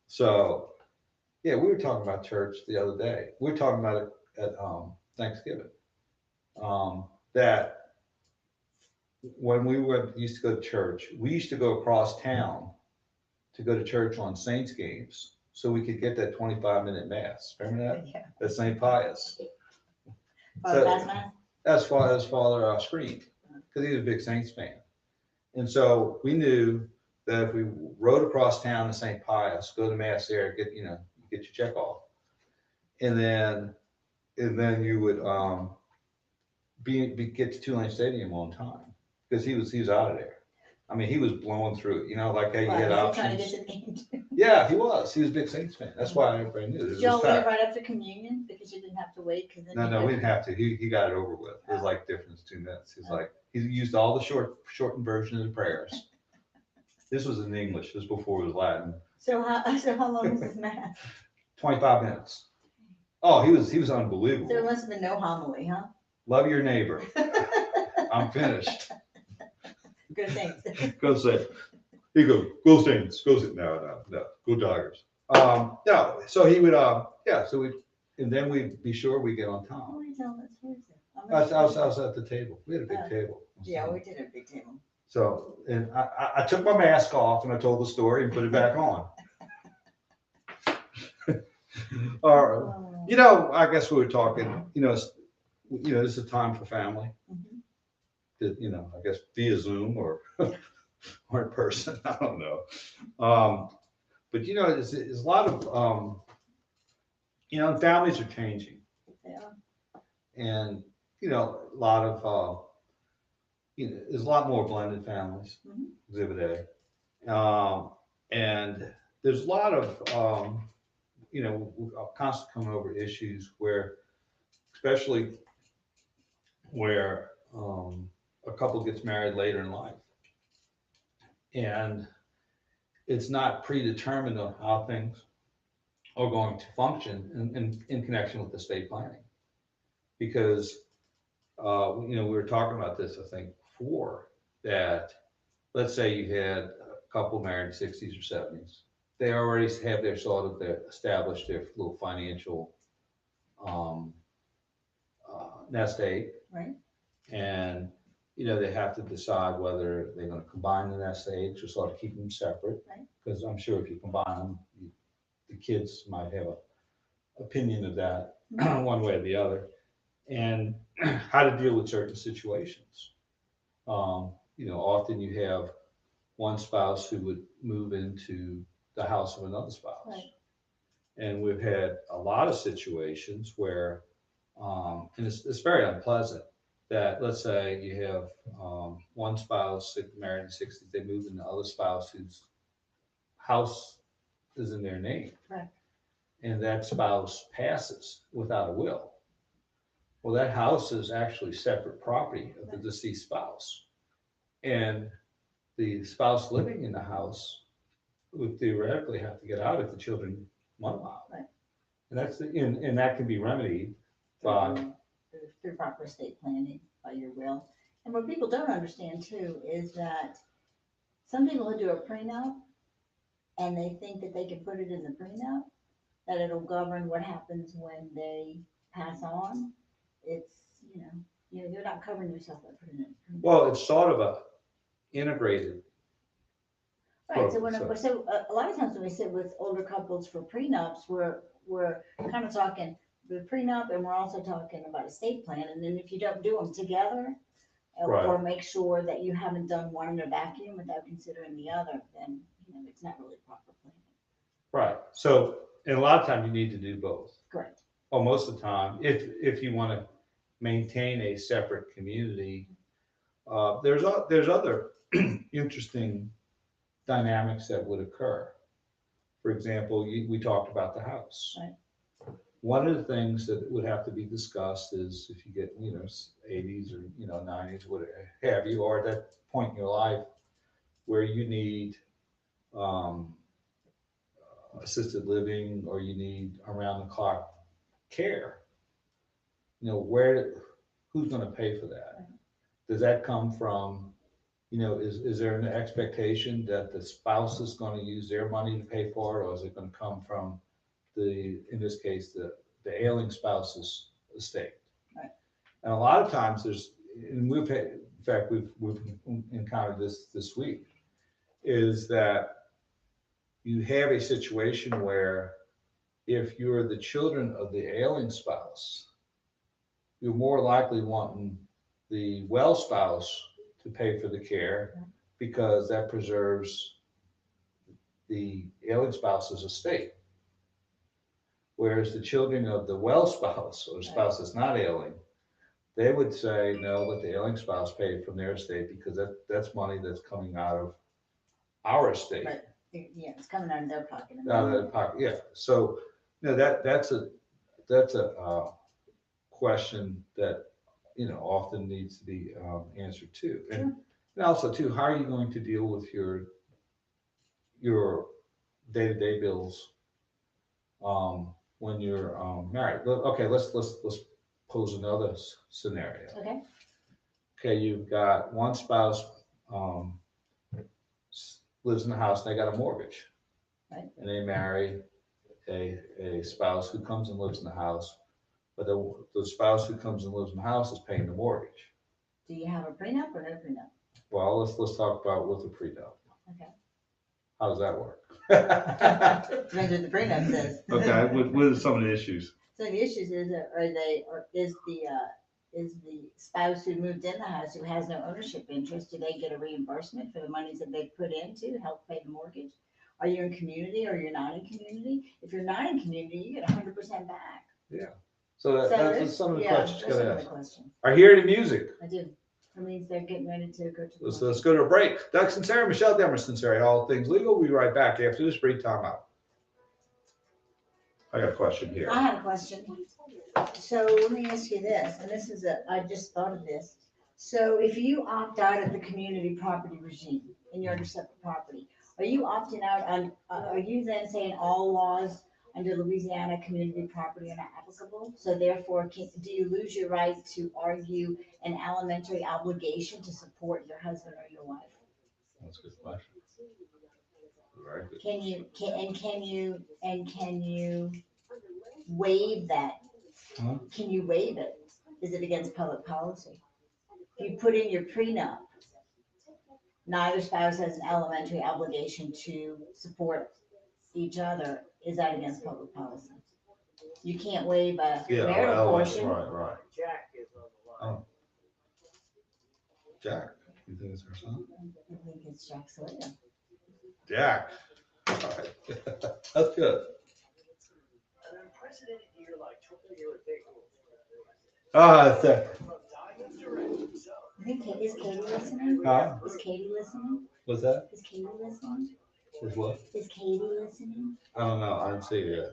So, yeah, we were talking about church the other day. We were talking about it at Thanksgiving. That when we used to go to church, we used to go across town to go to church on Saints games so we could get that 25-minute mass. Remember that? Yeah. At St. Pius. Mass? As Father Screen, because he was a big Saints fan. And so we knew that if we rode across town to St. Pius, go to mass there, get your check off, and then you would get to Tulane Stadium on time because he was out of there. I mean, he was blowing through it, like how you had options. Yeah, he was. He was a big Saints fan. That's why everybody knew. Did y'all leave right after communion because you didn't have to wait? No, we didn't have to. He got it over with. It was like difference 2 minutes. He's like he used all the shortened version of the prayers. This was in English. This was before it was Latin. So how long was this mass? 25 minutes. Oh, he was unbelievable. So there must have been no homily, huh? Love your neighbor. I'm finished. Go Saints. Go Saints. He goes, go Saints. Go Saints. No. Go Tigers. No. So he would, and then we'd be sure we get on time. Why are you telling that story? I was at the table. We had a big table. Yeah, we did have a big table. So, and I took my mask off and I told the story and put it back on. I guess we were talking, this is a time for family. Mm-hmm. I guess via Zoom or in person. I don't know. But there's a lot of, families are changing. Yeah. And, a lot of, there's a lot more blended families, Exhibit A. And there's a lot of, constantly coming over issues especially where a couple gets married later in life. And it's not predetermined on how things are going to function in connection with estate planning. Because, we were talking about this, I think, before, that let's say you had a couple married in the 60s or 70s. They already have established their little financial um, nest egg. Right. And, you know, they have to decide whether they're gonna combine the nest eggs or sort of keep them separate. Right. Because I'm sure if you combine them, the kids might have a opinion of that one way or the other. And how to deal with certain situations. You know, often you have one spouse who would move into the house of another spouse. Right. And we've had a lot of situations where, and it's very unpleasant that, let's say you have one spouse married in the 60s, they move in the other spouse whose house is in their name. Right. And that spouse passes without a will. Well, that house is actually separate property of the deceased spouse. And the spouse living in the house would theoretically have to get out if the children want them out. Right. And that's and that can be remedied by through proper estate planning, by your will. And what people don't understand too is that some people who do a prenup and they think that they can put it in the prenup, that it'll govern what happens when they pass on. It's, you're not covering yourself by putting it in. Well, it's sort of a integrated. Right, so a lot of times when we sit with older couples for prenups, we're kind of talking the prenup, and we're also talking about estate plan. And then if you don't do them together, Right. or make sure that you haven't done one in a vacuum without considering the other, then it's not really proper planning. Right. So, and a lot of times you need to do both. Correct. Well, most of the time, if you want to maintain a separate community, there's other interesting dynamics that would occur. For example, we talked about the house. Right. One of the things that would have to be discussed is if you get, 80s or, 90s, what have you, or at that point in your life where you need assisted living or you need around the clock care, who's going to pay for that? Right. Does that come from, is there an expectation that the spouse is going to use their money to pay for it, or is it going to come from in this case, the ailing spouse's estate? Right. And a lot of times and we've encountered this week, is that you have a situation where if you're the children of the ailing spouse, you're more likely wanting the well spouse to pay for the care because that preserves the ailing spouse's estate. Whereas the children of the well spouse or the spouse that's not ailing, they would say, no, let the ailing spouse pay from their estate because that's money that's coming out of our estate. Right. Yeah, it's coming out of their pocket. Out of their pocket, yeah. So, that's a question that, often needs to be answered too. And also too, how are you going to deal with your day-to-day bills when you're married? Okay, let's pose another scenario. Okay. Okay, you've got one spouse lives in the house and they got a mortgage. Right. And they marry a spouse who comes and lives in the house, but the spouse who comes and lives in the house is paying the mortgage. Do you have a prenup or no prenup? Well, let's talk about with the prenup. Okay. How does that work? Depends what the prenup says. Okay, what are some of the issues? So the issues is the spouse who moved in the house who has no ownership interest, do they get a reimbursement for the monies that they put in to help pay the mortgage? Are you in community or you're not in community? If you're not in community, you get 100% back. Yeah. So that's some of the questions you gotta ask. I hear the music. I do. That means they're getting ready to go to the Let's go to a break. Doug Sunseri, Michelle Demarest, Sunseri, all things legal. We'll be right back after this brief timeout. I got a question here. I have a question. So let me ask you this, and I just thought of this. So if you opt out of the community property regime and you're under separate property, are you opting out on, are you then saying all laws under Louisiana community property are not applicable? So therefore, do you lose your right to argue an alimentary obligation to support your husband or your wife? That's a good question. Very good. Can you waive that Huh? Can you waive it? Is it against public policy? If you put in your prenup, neither spouse has an elementary obligation to support each other. Is that against public policy? You can't waive a Yeah, marital portion. right. Jack is on the line. Oh. Jack, you think it's her son? I think it's Jack Sawyer. Jack. All right. That's good. An unprecedented year like I think is Katie listening? Huh? Is Katie listening? What's that? Is Katie listening? Is what? Is Katie listening? I don't know. I didn't see it yet.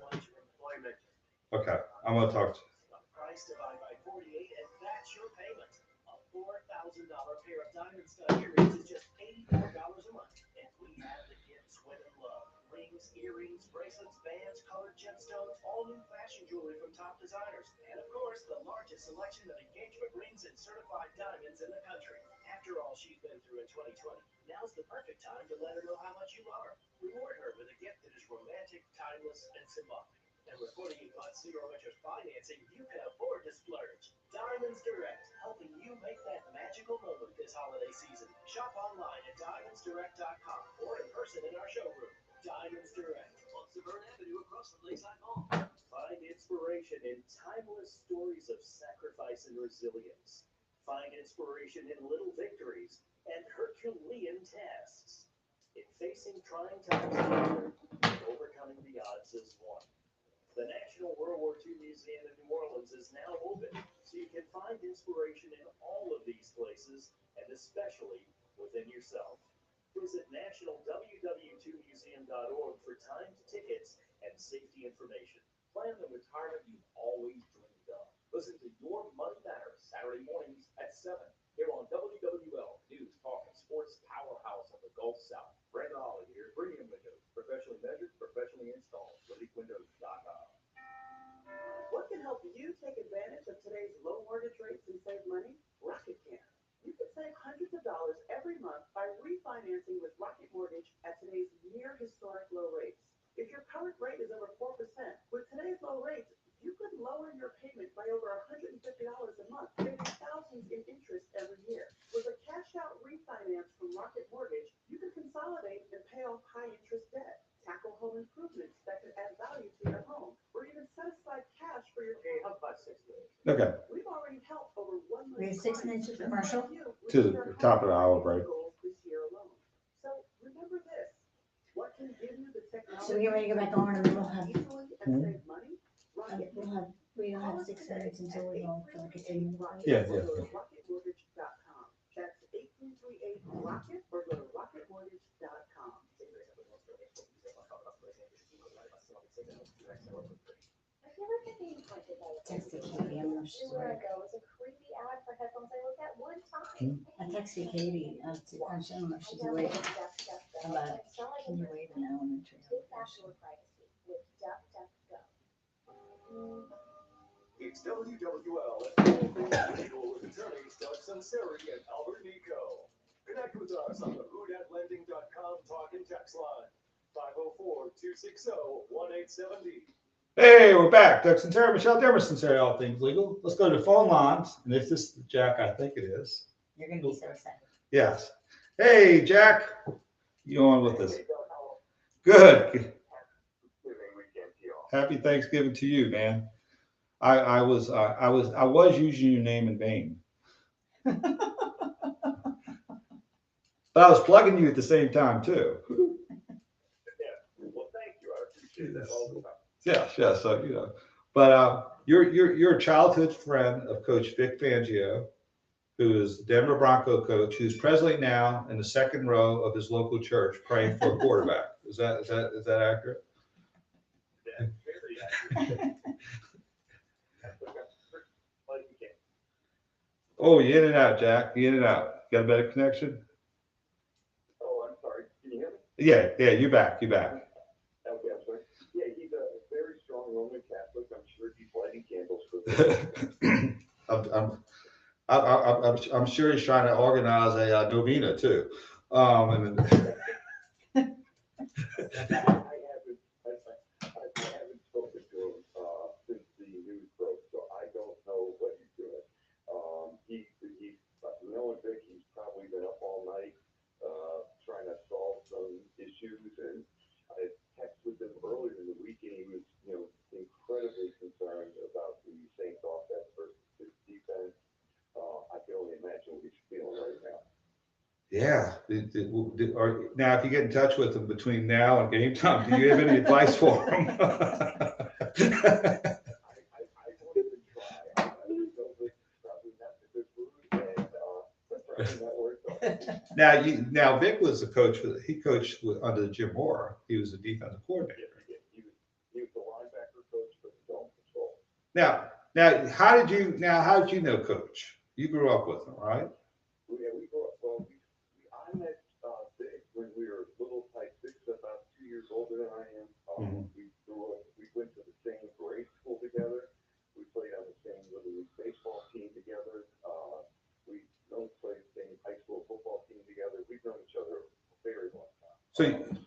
Okay, I'm gonna talk to price divided by 48, and that's your payment. A $4,000 pair of diamond stud earrings is just $84 a month. And we have the gifts women love. Rings, earrings, bracelets, bands, colored gemstones, all new fashion jewelry from top designers. And of course, the largest selection of engagement rings and certified diamonds in the country. After all she's been through in 2020, now's the perfect time to let her know how much you love her. Reward her with a gift that is romantic, timeless, and symbolic. And with 48 months zero interest financing, you can afford to splurge. Diamonds Direct, helping you make that magical moment this holiday season. Shop online at diamondsdirect.com or in person in our showroom. Diamonds Direct on Severn Avenue across from Lakeside Mall. Find inspiration in timeless stories of sacrifice and resilience. Find inspiration in little victories and Herculean tasks. In facing trying times together, overcoming the odds as one. The National World War II Museum in New Orleans is now open, so you can find inspiration in all of these places, and especially within yourself. Visit nationalww2museum.org for timed tickets and safety information. Plan the retirement you've always dreamed of. Listen to Your Money Matters Saturday mornings at 7 here on WWL News, Talk, and Sports Powerhouse of the Gulf South. Brandon Ollie here, Premium Windows, professionally measured, professionally installed. LittleWindows.com. What can help you take advantage of today's low mortgage rates and save money? Rocket can. You can save hundreds of dollars every month by refinancing with Rocket Mortgage at today's near historic low rates. If your current rate is over 4%, with today's low rates, you could lower your payment by over $150 a month, saving thousands in interest every year. With a cash-out refinance from Rocket Mortgage, you can consolidate and pay off high-interest debt, tackle home improvements that could add value to your home, or even set aside cash for your pay. How about 6 days? Okay. We've already helped over 1 We million have 6 minutes of commercial. to the top of the hour break. this year alone. So remember this. What can give you the technology? So we get ready to go back on and then we'll have, easily and save money? we don't have 6 minutes until we go for like a 10 minute break. Yeah. Rocketmortgage.com. That's 8338 Rocket or go to rocketmortgage.com. I feel like I'm being pointed by a Texted Katie, I'm not year sure. ago, it was a creepy ad for headphones I looked at one time. I texted Katie, I don't know if she's awake, about, can you wait an elementary? Take back your privacy with DuckDuckGo. It's WWL and all things legal with attorneys Doug Sunseri and Albert Nico. Connect with us on the whodhatlending.com talk and text line. 504-260-1870. Hey, we're back. Doug Sunseri, Michelle Demarest, Sunseri, all things legal. Let's go to the phone lines. And if this is Jack, I think it is. You're gonna be so sad. Yes. Hey, Jack, you on with us? Good. Happy Thanksgiving to you, man. I was using your name in vain. But I was plugging you at the same time too. Well, thank you. I appreciate that all the time. Yeah. So but you're a childhood friend of Coach Vic Fangio, who is the Denver Bronco coach, who's presently now in the second row of his local church praying for a quarterback. Is that accurate? That's very accurate. Oh, you in and out, Jack. You in and out. Got a better connection? Oh, I'm sorry. Can you hear me? Yeah. You back. Okay, I'm sorry. Yeah, he's a very strong Roman Catholic. I'm sure he's lighting candles for I'm sure he's trying to organize a novena too. And then, I haven't spoken to him since the news broke, so I Yeah. Now, if you get in touch with them between now and game time, do you have any advice for them? Now Vic was the coach he coached under Jim Moore. He was the defensive coordinator. He was the linebacker coach for the zone control. Now, how did you know Coach? You grew up with him, right? Yeah, we grew up. Well, I met Vic when we were little type. Vic's about 2 years older than I am. We grew up. We went to the same grade school together. We played on the same little league baseball team together. We both played the same high school football team together. We've known each other a very long time. So, I think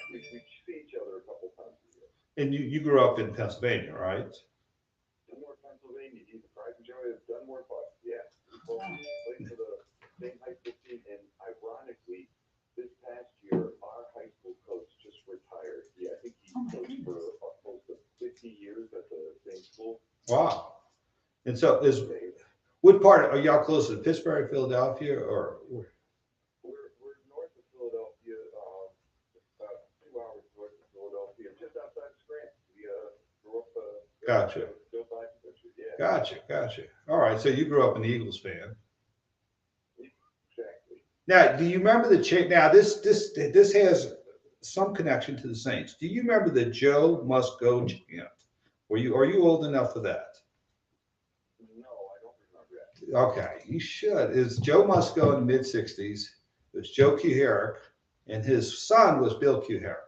we see each other a couple times a year. and you grew up in Pennsylvania, right? Dunmore, Pennsylvania. He's the pride and joy of Dunmore Bucks. Yeah, we both played for the same high school team. And ironically, this past year, our high school coach just retired. Yeah, I think he coached for close to 50 years at the same school. Wow. And so what part are y'all close to Pittsburgh, Philadelphia, or? We're north of Philadelphia, about 2 hours north of Philadelphia, just outside Scranton. We grew up. Gotcha. Gotcha. All right. So you grew up an Eagles fan. Exactly. Now, do you remember now this has some connection to the Saints. Do you remember the Joe Must Go chant? Are you old enough for that? No, I don't remember that. Okay, you should. Is Joe Must Go in the mid-60s. It was Joe Q. Herrick, and his son was Bill Q. Herrick.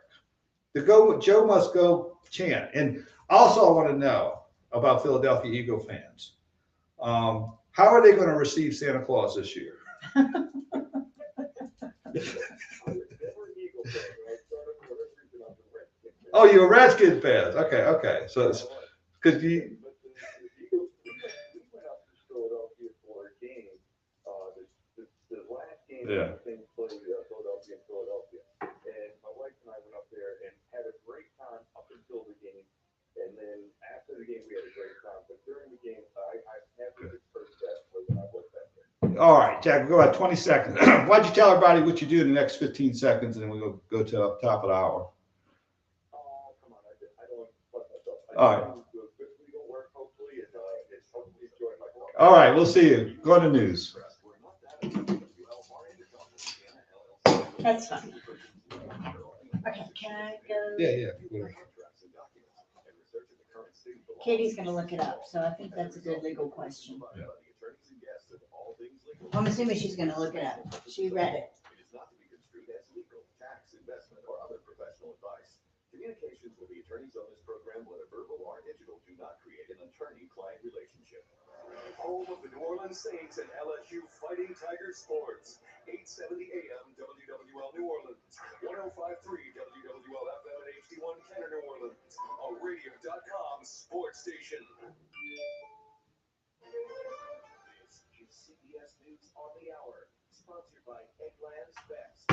The Joe Must Go chant. And also I want to know about Philadelphia Eagle fans. How are they going to receive Santa Claus this year? Oh, you're a Redskins fans. Okay. So it's because you. We went up to Philadelphia for a game. The last game Yeah. Saints played Philadelphia and Philadelphia, and my wife and I went up there and had a great time up until the game, and then after the game we had a great time. But during the game, I never experienced that when I was back there. All right, Jack, we'll go about 20 seconds. Why don't you tell everybody what you do in the next 15 seconds, and then we'll go to the top of the hour. Oh, come on. I don't want to fuss myself. All right. Do good legal work, hopefully, and it's hopefully enjoy my work. All right, we'll see you. Go to the news. That's fine. Okay, can I go? Yeah. Katie's gonna look it up, so I think that's a good legal question. Yeah. I'm assuming she's gonna look it up. She read it. It is not to be construed as legal, tax, investment, or other professional advice. Communications with the attorneys on this program, whether verbal or digital, do not create an attorney-client relationship. Home of the New Orleans Saints and LSU Fighting Tiger Sports. 870 AM WWL New Orleans. 105.3 WWL FM and HD1 Kenner New Orleans. A radio.com sports station. This is CBS News on the Hour. Sponsored by Eggland's Best.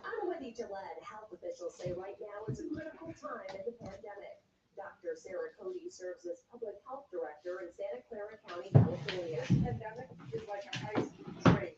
I'm Wendy Gillette. Health officials say right now is a critical time in the pandemic. Dr. Sarah Cody serves as public health director in Santa Clara County, California. This pandemic is like a high-speed train,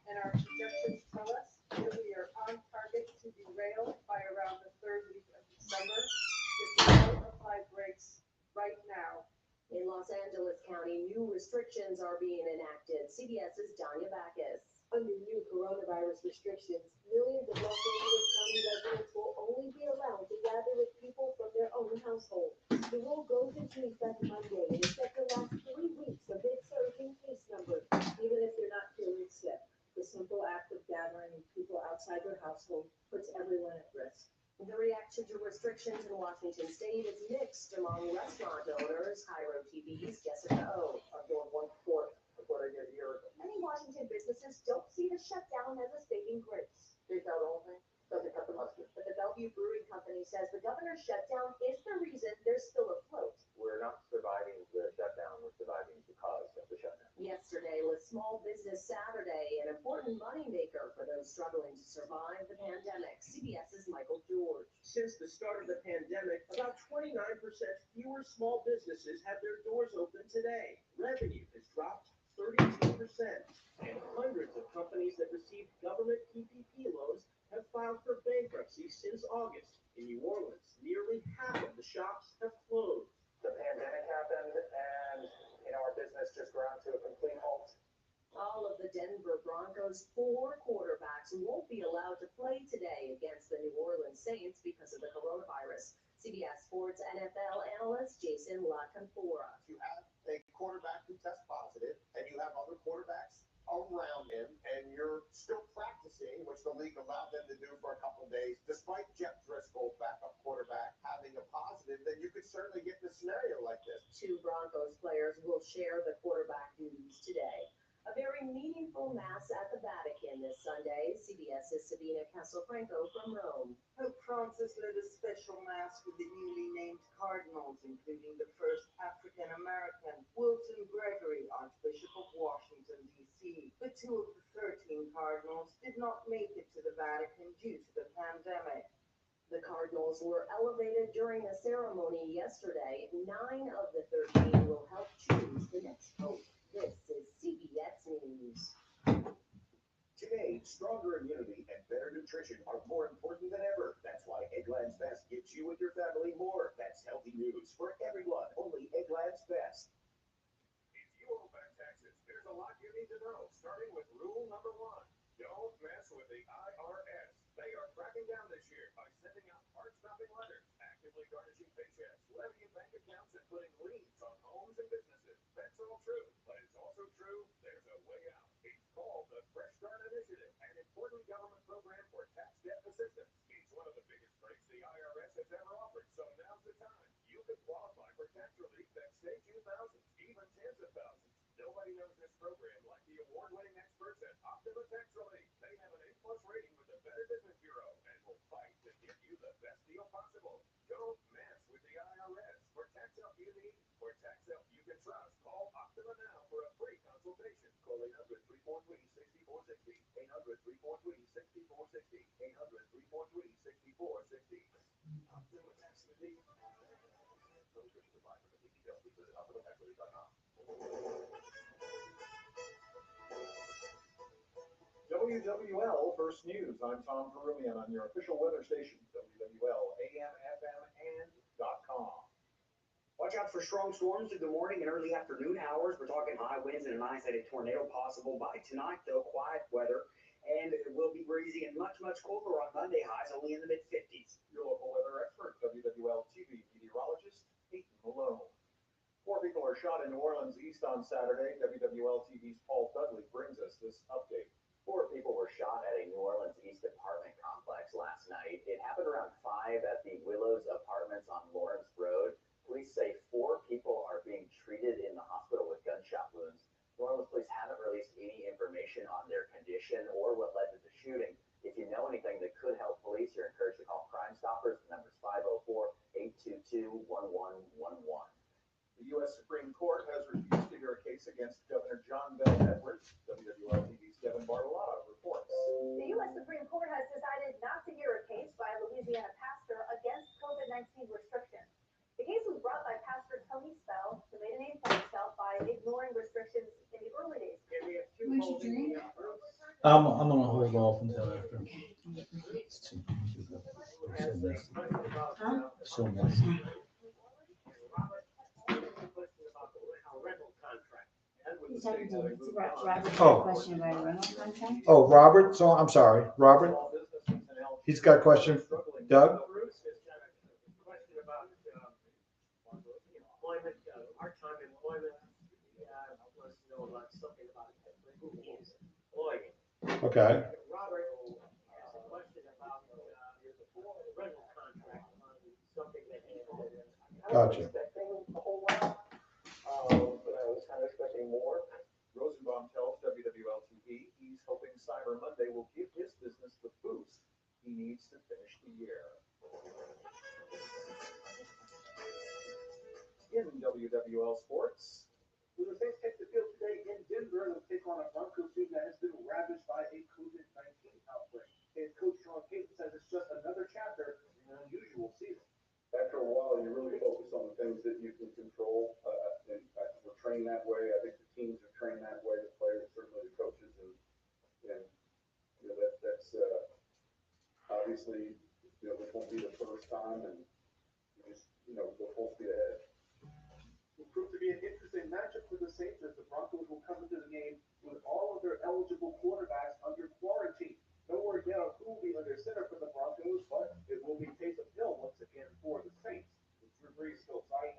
and our projections tell us that we are on target to derail by around the third week of December if we don't apply brakes right now. In Los Angeles County, new restrictions are being enacted. CBS's Danya Backus. Under new coronavirus restrictions, millions of Los Angeles County residents will only be allowed to gather with people from their own household. The rule goes into effect Monday and is set to last 3 weeks amid surging case numbers. Even if you're not feeling sick, the simple act of gathering with people outside their household puts everyone at risk. The reaction to restrictions in Washington State is mixed among restaurant owners. Cairo TV's Jessica O. I'm doing 1/4 of what I did a year ago. Many Washington businesses don't see the shutdown as a saving grace. Take out all things, doesn't cut the mustard. But the Bellevue Brewing Company says the governor's shutdown is the reason they're still afloat. We're not surviving the shutdown, we're surviving because of the shutdown. Yesterday was Small Business Saturday, an important moneymaker for those struggling to survive the pandemic. CBS's Michael George. Since the start of the pandemic, about 29% fewer small businesses have their doors open today. Revenue has dropped 32%. And hundreds of companies that received government PPP loans have filed for bankruptcy since August. In New Orleans, nearly half of the shops have closed. The pandemic happened and, our business just ground to a complete halt. All of the Denver Broncos' 4 quarterbacks won't be allowed to play today against the New Orleans Saints because of the coronavirus. CBS Sports NFL analyst Jason La Canfora. You have a quarterback who tests positive, and you have other quarterbacks around him, and you're still practicing, which the league allowed them to do for a couple of days, despite Jeff Driscoll, backup quarterback, having a positive, then you could certainly get in a scenario like this. 2 Broncos players will share the quarterback duties today. A very meaningful mass at the Vatican this Sunday. CBS's Sabina Castelfranco from Rome. Pope Francis led a special mass with the newly named cardinals, including the first African-American, Wilton Gregory, Archbishop of Washington, D.C. But 2 of the 13 cardinals did not make it to the Vatican due to the pandemic. The Cardinals were elevated during a ceremony yesterday. 9 of the 13 will help choose the next pope. This is CBS News. Today, stronger immunity and better nutrition are more important than ever. That's why Eggland's Best gives you and your family more. That's healthy news for everyone. Only Eggland's Best. If you owe back taxes, there's a lot you need to know, starting with rule number 1. Don't mess with the IRS. They are cracking down this year by sending out heart-stopping letters, actively garnishing paychecks, levying bank accounts, and putting liens on homes and businesses. That's all true, but it's also true there's a way out. It's called the Fresh Start Initiative, an important government program for tax debt assistance. It's one of the biggest breaks the IRS has ever offered, so now's the time. You could qualify for tax relief that saves you thousands, even tens of thousands. Nobody knows this program like the award-winning experts at Optima Tax Relief. They have an A+ rating with the Better Business Bureau and will fight to give you the best deal possible. Don't mess with the IRS. For tax help you need, for tax help you can trust, call Optima now for a free consultation. Call 800-343-6460, 800-343-6460, 800-343-6460. Optima Tax Relief. No restrictions apply. For complete details, please visit OptimaTaxRelief.com. WWL First News. I'm Tom Perumian on your official weather station, WWL AM, FM, and .com. Watch out for strong storms through the morning and early afternoon hours. We're talking high winds and an isolated tornado possible by tonight, though quiet weather. And it will be breezy and much, much cooler on Monday, highs only in the mid-50s. Your local weather expert, WWL TV meteorologist, Peyton Malone. 4 people are shot in New Orleans East on Saturday. WWL TV's Paul Dudley brings us this update. 4 people were shot at a New Orleans East apartment complex last night. It happened around 5 at the Willows Apartments on Lawrence Road. Police say 4 people are being treated in the hospital with gunshot wounds. New Orleans police haven't released any information on their condition or what led to the shooting. If you know anything that could help police, you're encouraged to call Crime Stoppers. The number is 504-822-1111. The U.S. Supreme Court has refused to hear a case against Governor John Bell Edwards. WWL TV's Kevin Bartolotta reports. The U.S. Supreme Court has decided not to hear a case by a Louisiana pastor against COVID-19 restrictions. The case was brought by Pastor Tony Spell, who made a name for himself by ignoring restrictions in the early days. Where'd you drink? I'm gonna hold off until after. It's too so messy. Huh? So messy. He's having to, Robert, Oh. question about a rental contract? Oh, Robert, so I'm sorry, Robert, he's got a question. Doug? Part-time employment, wants to know about something about employing. Okay, Robert has a question about the rental contract on something that he gotcha. Expecting a whole lot, but I was kind of expecting more. Rosenbaum tells WWL TV he's hoping Cyber Monday will give his business the boost he needs to finish the year. In WWL Sports, With the Saints take the field today in Denver, they'll take on a Broncos team that has been ravaged by a COVID-19 outbreak. Head coach Sean Payton says it's just another chapter in an unusual season. After a while, you really focus on the things that you can control, and we're trained that way. I think the teams are trained that way. The players certainly obviously, this won't be the first time, and just, go full speed ahead. Will prove to be an interesting matchup for the Saints as the Broncos will come into the game with all of their eligible quarterbacks under quarantine. No word yet on who will be under center for the Broncos, but it will be Taysom Hill once again for the Saints, with Drew Brees still signed.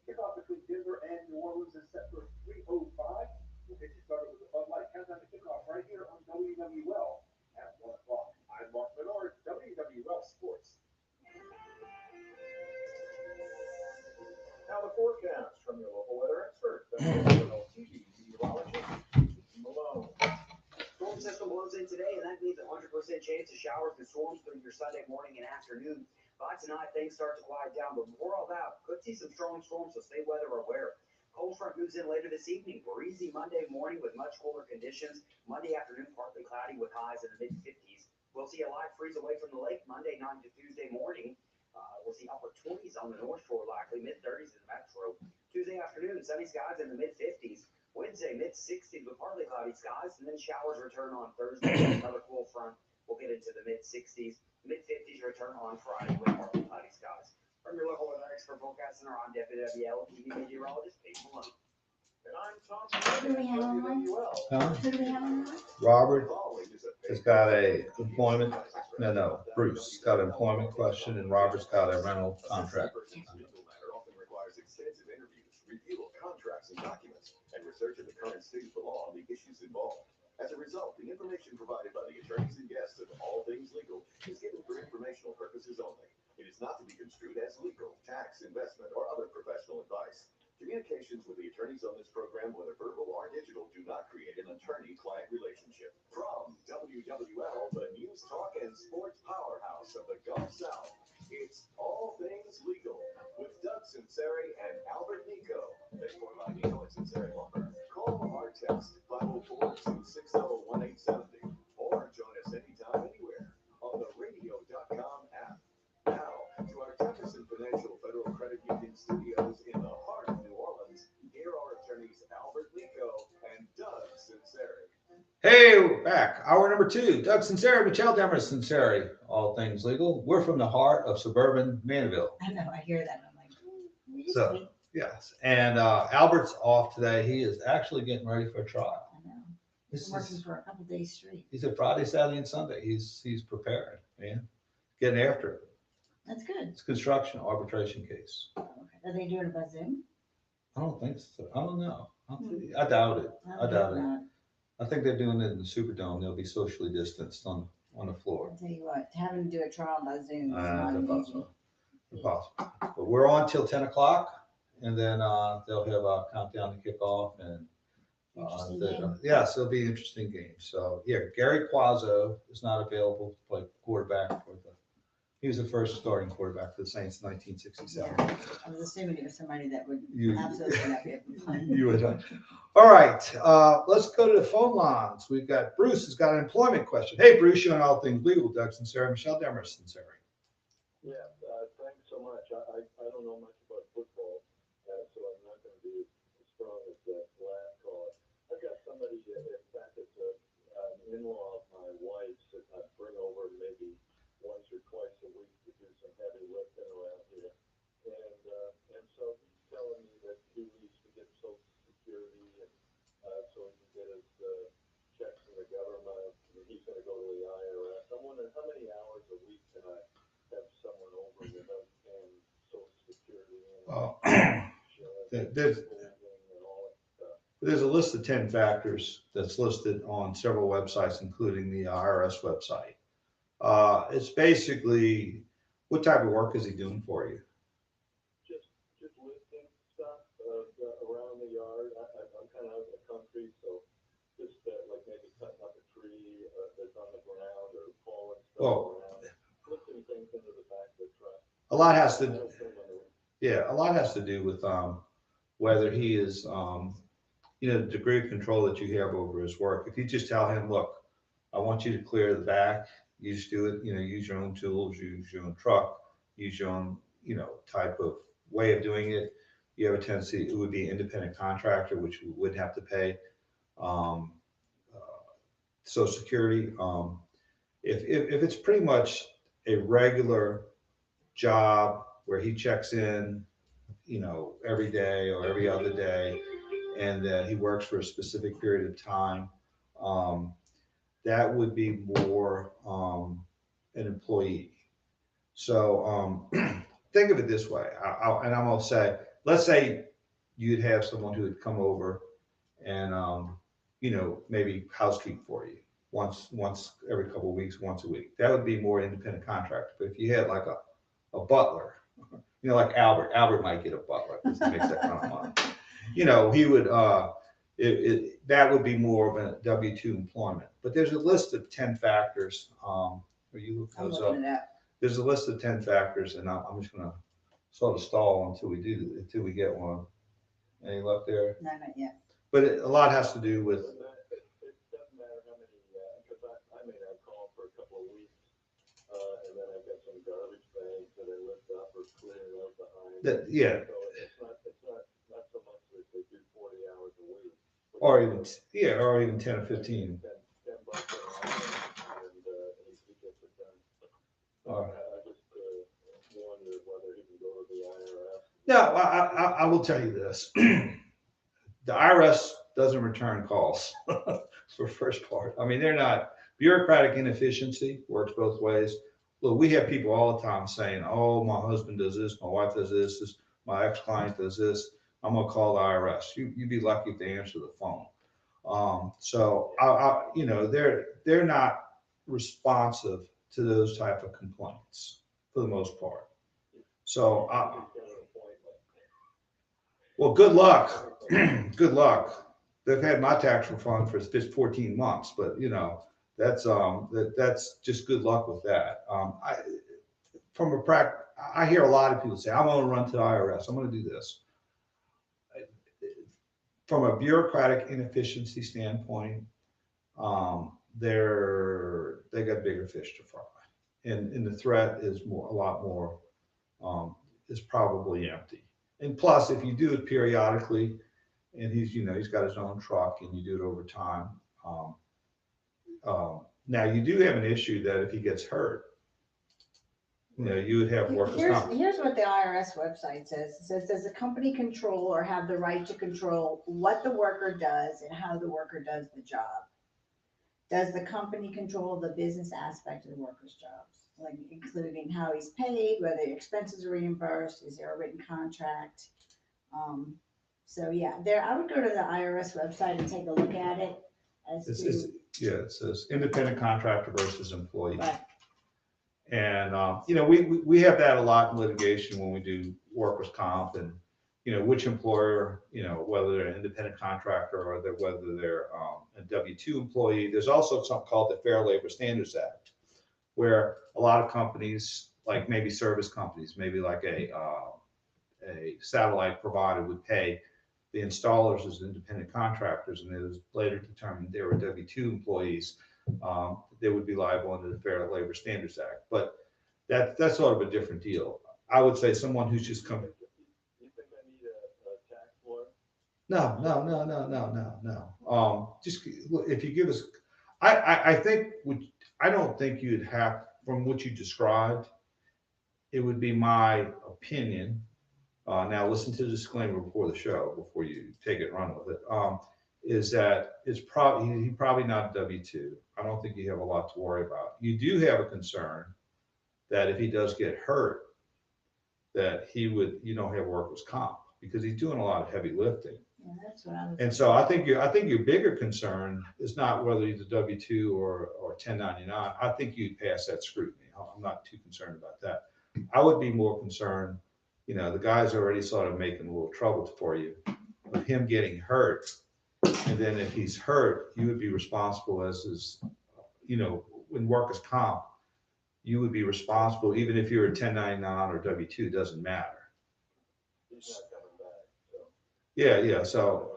Kickoff between Denver and New Orleans is set for 3:05. We'll get you started with the Bud Light countdown to kickoff right here on WWL at 1 o'clock. I'm Mark Menard, WWL Sports. Now the forecast from your local weather expert, WWL TV meteorologist, Malone. Storm system blows in today, and that means a 100% chance of showers and storms through your Sunday morning and afternoon. By tonight, things start to quiet down, but before all that, could see some strong storms, so stay weather aware. Cold front moves in later this evening. Breezy Monday morning with much cooler conditions. Monday afternoon, partly cloudy with highs in the mid-50s. We'll see a light freeze away from the lake Monday night to Tuesday morning. We'll see upper 20s on the North Shore, likely mid-30s in the metro. Tuesday afternoon, sunny skies in the mid-50s. Wednesday, mid-60s with partly cloudy skies, and then showers return on Thursday. Another cool front. We'll get into the mid-60s. Mid-50s return on Friday with partly cloudy skies. From your local weather expert forecast center, I'm WWL TV meteorologist Pete Malone. And I'm Tom. Who do we have on? Who do we have on? Robert has got a employment, Bruce got an employment question, and Robert's got a rental contract. Often requires extensive interviews, review of contracts and documents, and research of the current state of the law and the issues involved. As a result, the information provided by the attorneys and guests of All Things Legal is given for informational purposes only. It is not to be construed as legal, tax, investment, or other professional advice. Communications with the attorneys on this program, whether verbal or digital, do not create an attorney-client relationship. From WWL, the news, talk, and sports powerhouse of the Gulf South, it's All Things Legal with Doug Sunseri and Albert Nico. Thanks for my Nico and Sunseri Lumber. Call or text 504-260-1870 or join us anytime, anywhere on the radio.com app. Now, to our Jefferson Financial Federal Credit Union studios in the heart of New Orleans, here are attorneys Albert Nico and Doug Sunseri. Hey, we're back. Hour number 2. Doug Sunseri, Michelle Demarest Sunseri, All Things Legal. We're from the heart of suburban Mandeville. I know, I hear that. I'm like, So, yes. And Albert's off today. He is actually getting ready for a trial. I know. This Been working is, for a couple days straight. he said Friday, Saturday, and Sunday. He's preparing, man. Getting after it. That's good. It's construction, arbitration case. Okay. Are they doing it by Zoom? I don't think so. I don't know. I doubt it. I doubt it. Not. I think they're doing it in the Superdome. They'll be socially distanced on the floor. I'll tell you what, having to do a trial by Zoom is It's not easy. impossible. Impossible. But we're on till 10 o'clock, and then they'll have a countdown to kick off. And Interesting game. yes, it'll be an interesting game. So, yeah, Gary Quazzo is not available to play quarterback for he was the first starting quarterback for the Saints in 1967. Yeah. I was assuming it was somebody that would absolutely not be able to play. You would. All right, let's go to the phone lines. We've got Bruce has got an employment question. Hey, Bruce, you're on All Things Legal. Doug Sunseri, Michelle Demarest Sunseri. Yeah, thanks so much. I don't know much about football, so I'm not going to be as strong as that last caller. I've got somebody, in fact, it's an in-law of my wife's that I bring over maybe once or twice a week to do some heavy lifting around here. And so he's telling me that he needs to get Social Security and so he can get his checks from the government. And he's going to go to the IRS. I'm wondering how many hours a week can I have someone over without paying Social Security and There's a list of 10 factors that's listed on several websites, including the IRS website. It's basically, what type of work is he doing for you? Just lifting stuff around the yard. I'm kind of out in the country, so just like maybe cutting up a tree that's on the ground or pulling stuff around, lifting things into the back of the truck. A lot has to do with whether he is, the degree of control that you have over his work. If you just tell him, look, I want you to clear the back, you just do it, use your own tools, use your own truck, use your own, type of way of doing it. You have a tendency, it would be an independent contractor, which we wouldn't have to pay Social Security. If it's pretty much a regular job where he checks in, every day or every other day, and that he works for a specific period of time, that would be more an employee. So think of it this way, and I'm gonna say, let's say you'd have someone who would come over and maybe housekeep for you once every couple of weeks, once a week. That would be more independent contractor. But if you had like a butler, like Albert might get a butler because he makes that kind of money. He would that would be more of a W-2 employment. But there's a list of 10 factors. Are you looking I'm those looking up? it up. There's a list of 10 factors, and I'm just gonna sort of stall until we get one. Any luck there? No, not yet. But a lot has to do with. It doesn't matter how many, because I made that call for a couple of weeks, and then I got some garbage bags that I lift up or clearing out behind. Yeah. So it's not so much that they do 40 hours a week. Or even 10 or 15. 10 bucks an hour, and he gets it done. All right. I just wondered whether he can go to the IRS. No, I will tell you this. The IRS doesn't return calls for the first part. I mean, they're not, bureaucratic inefficiency works both ways. Look, we have people all the time saying, oh, my husband does this, my wife does this, my ex-client does this. I'm gonna call the IRS. You'd be lucky if they answer the phone. So they're not responsive to those type of complaints for the most part. So, well, good luck. Good luck. They've had my tax refund for 14 months, but that's just good luck with that. I hear a lot of people say, I'm going to run to the IRS. I'm going to do this. From a bureaucratic inefficiency standpoint, they got bigger fish to fry, and the threat is a lot more, is probably empty. And plus, if you do it periodically, and he's got his own truck, and you do it over time. Now you do have an issue that if he gets hurt, you would have workers' comp. Here's what the IRS website says. It says, does the company control or have the right to control what the worker does and how the worker does the job? Does the company control the business aspect of the worker's jobs, like including how he's paid, whether expenses are reimbursed, is there a written contract? So yeah, I would go to the IRS website and take a look at it. It says independent contractor versus employee. Right. And we have that a lot in litigation when we do workers' comp, and which employer, whether they're an independent contractor or whether they're a W-2 employee. There's also something called the Fair Labor Standards Act, where a lot of companies, like maybe service companies, maybe like a satellite provider, would pay the installers as independent contractors, and it was later determined they were W-2 employees. They would be liable under the Fair Labor Standards Act. But that's sort of a different deal. I would say someone who's just coming. You think I need a tax lawyer? No. Just if you give us, I don't think you'd have, from what you described, it would be my opinion. Now listen to the disclaimer before the show, before you take it and run with it. Is that he's probably not W-2. I don't think you have a lot to worry about. You do have a concern that if he does get hurt, that he would, have workers' comp, because he's doing a lot of heavy lifting. Yeah, that's what I was. And so I think your bigger concern is not whether he's a W-2 or 1099. I think you'd pass that scrutiny. I'm not too concerned about that. I would be more concerned, the guy's already sort of making a little trouble for you, of him getting hurt. And then if he's hurt, you would be responsible as his, in workers' comp, you would be responsible, even if you're a 1099 or W-2, doesn't matter. He's not coming back, so. Yeah. So,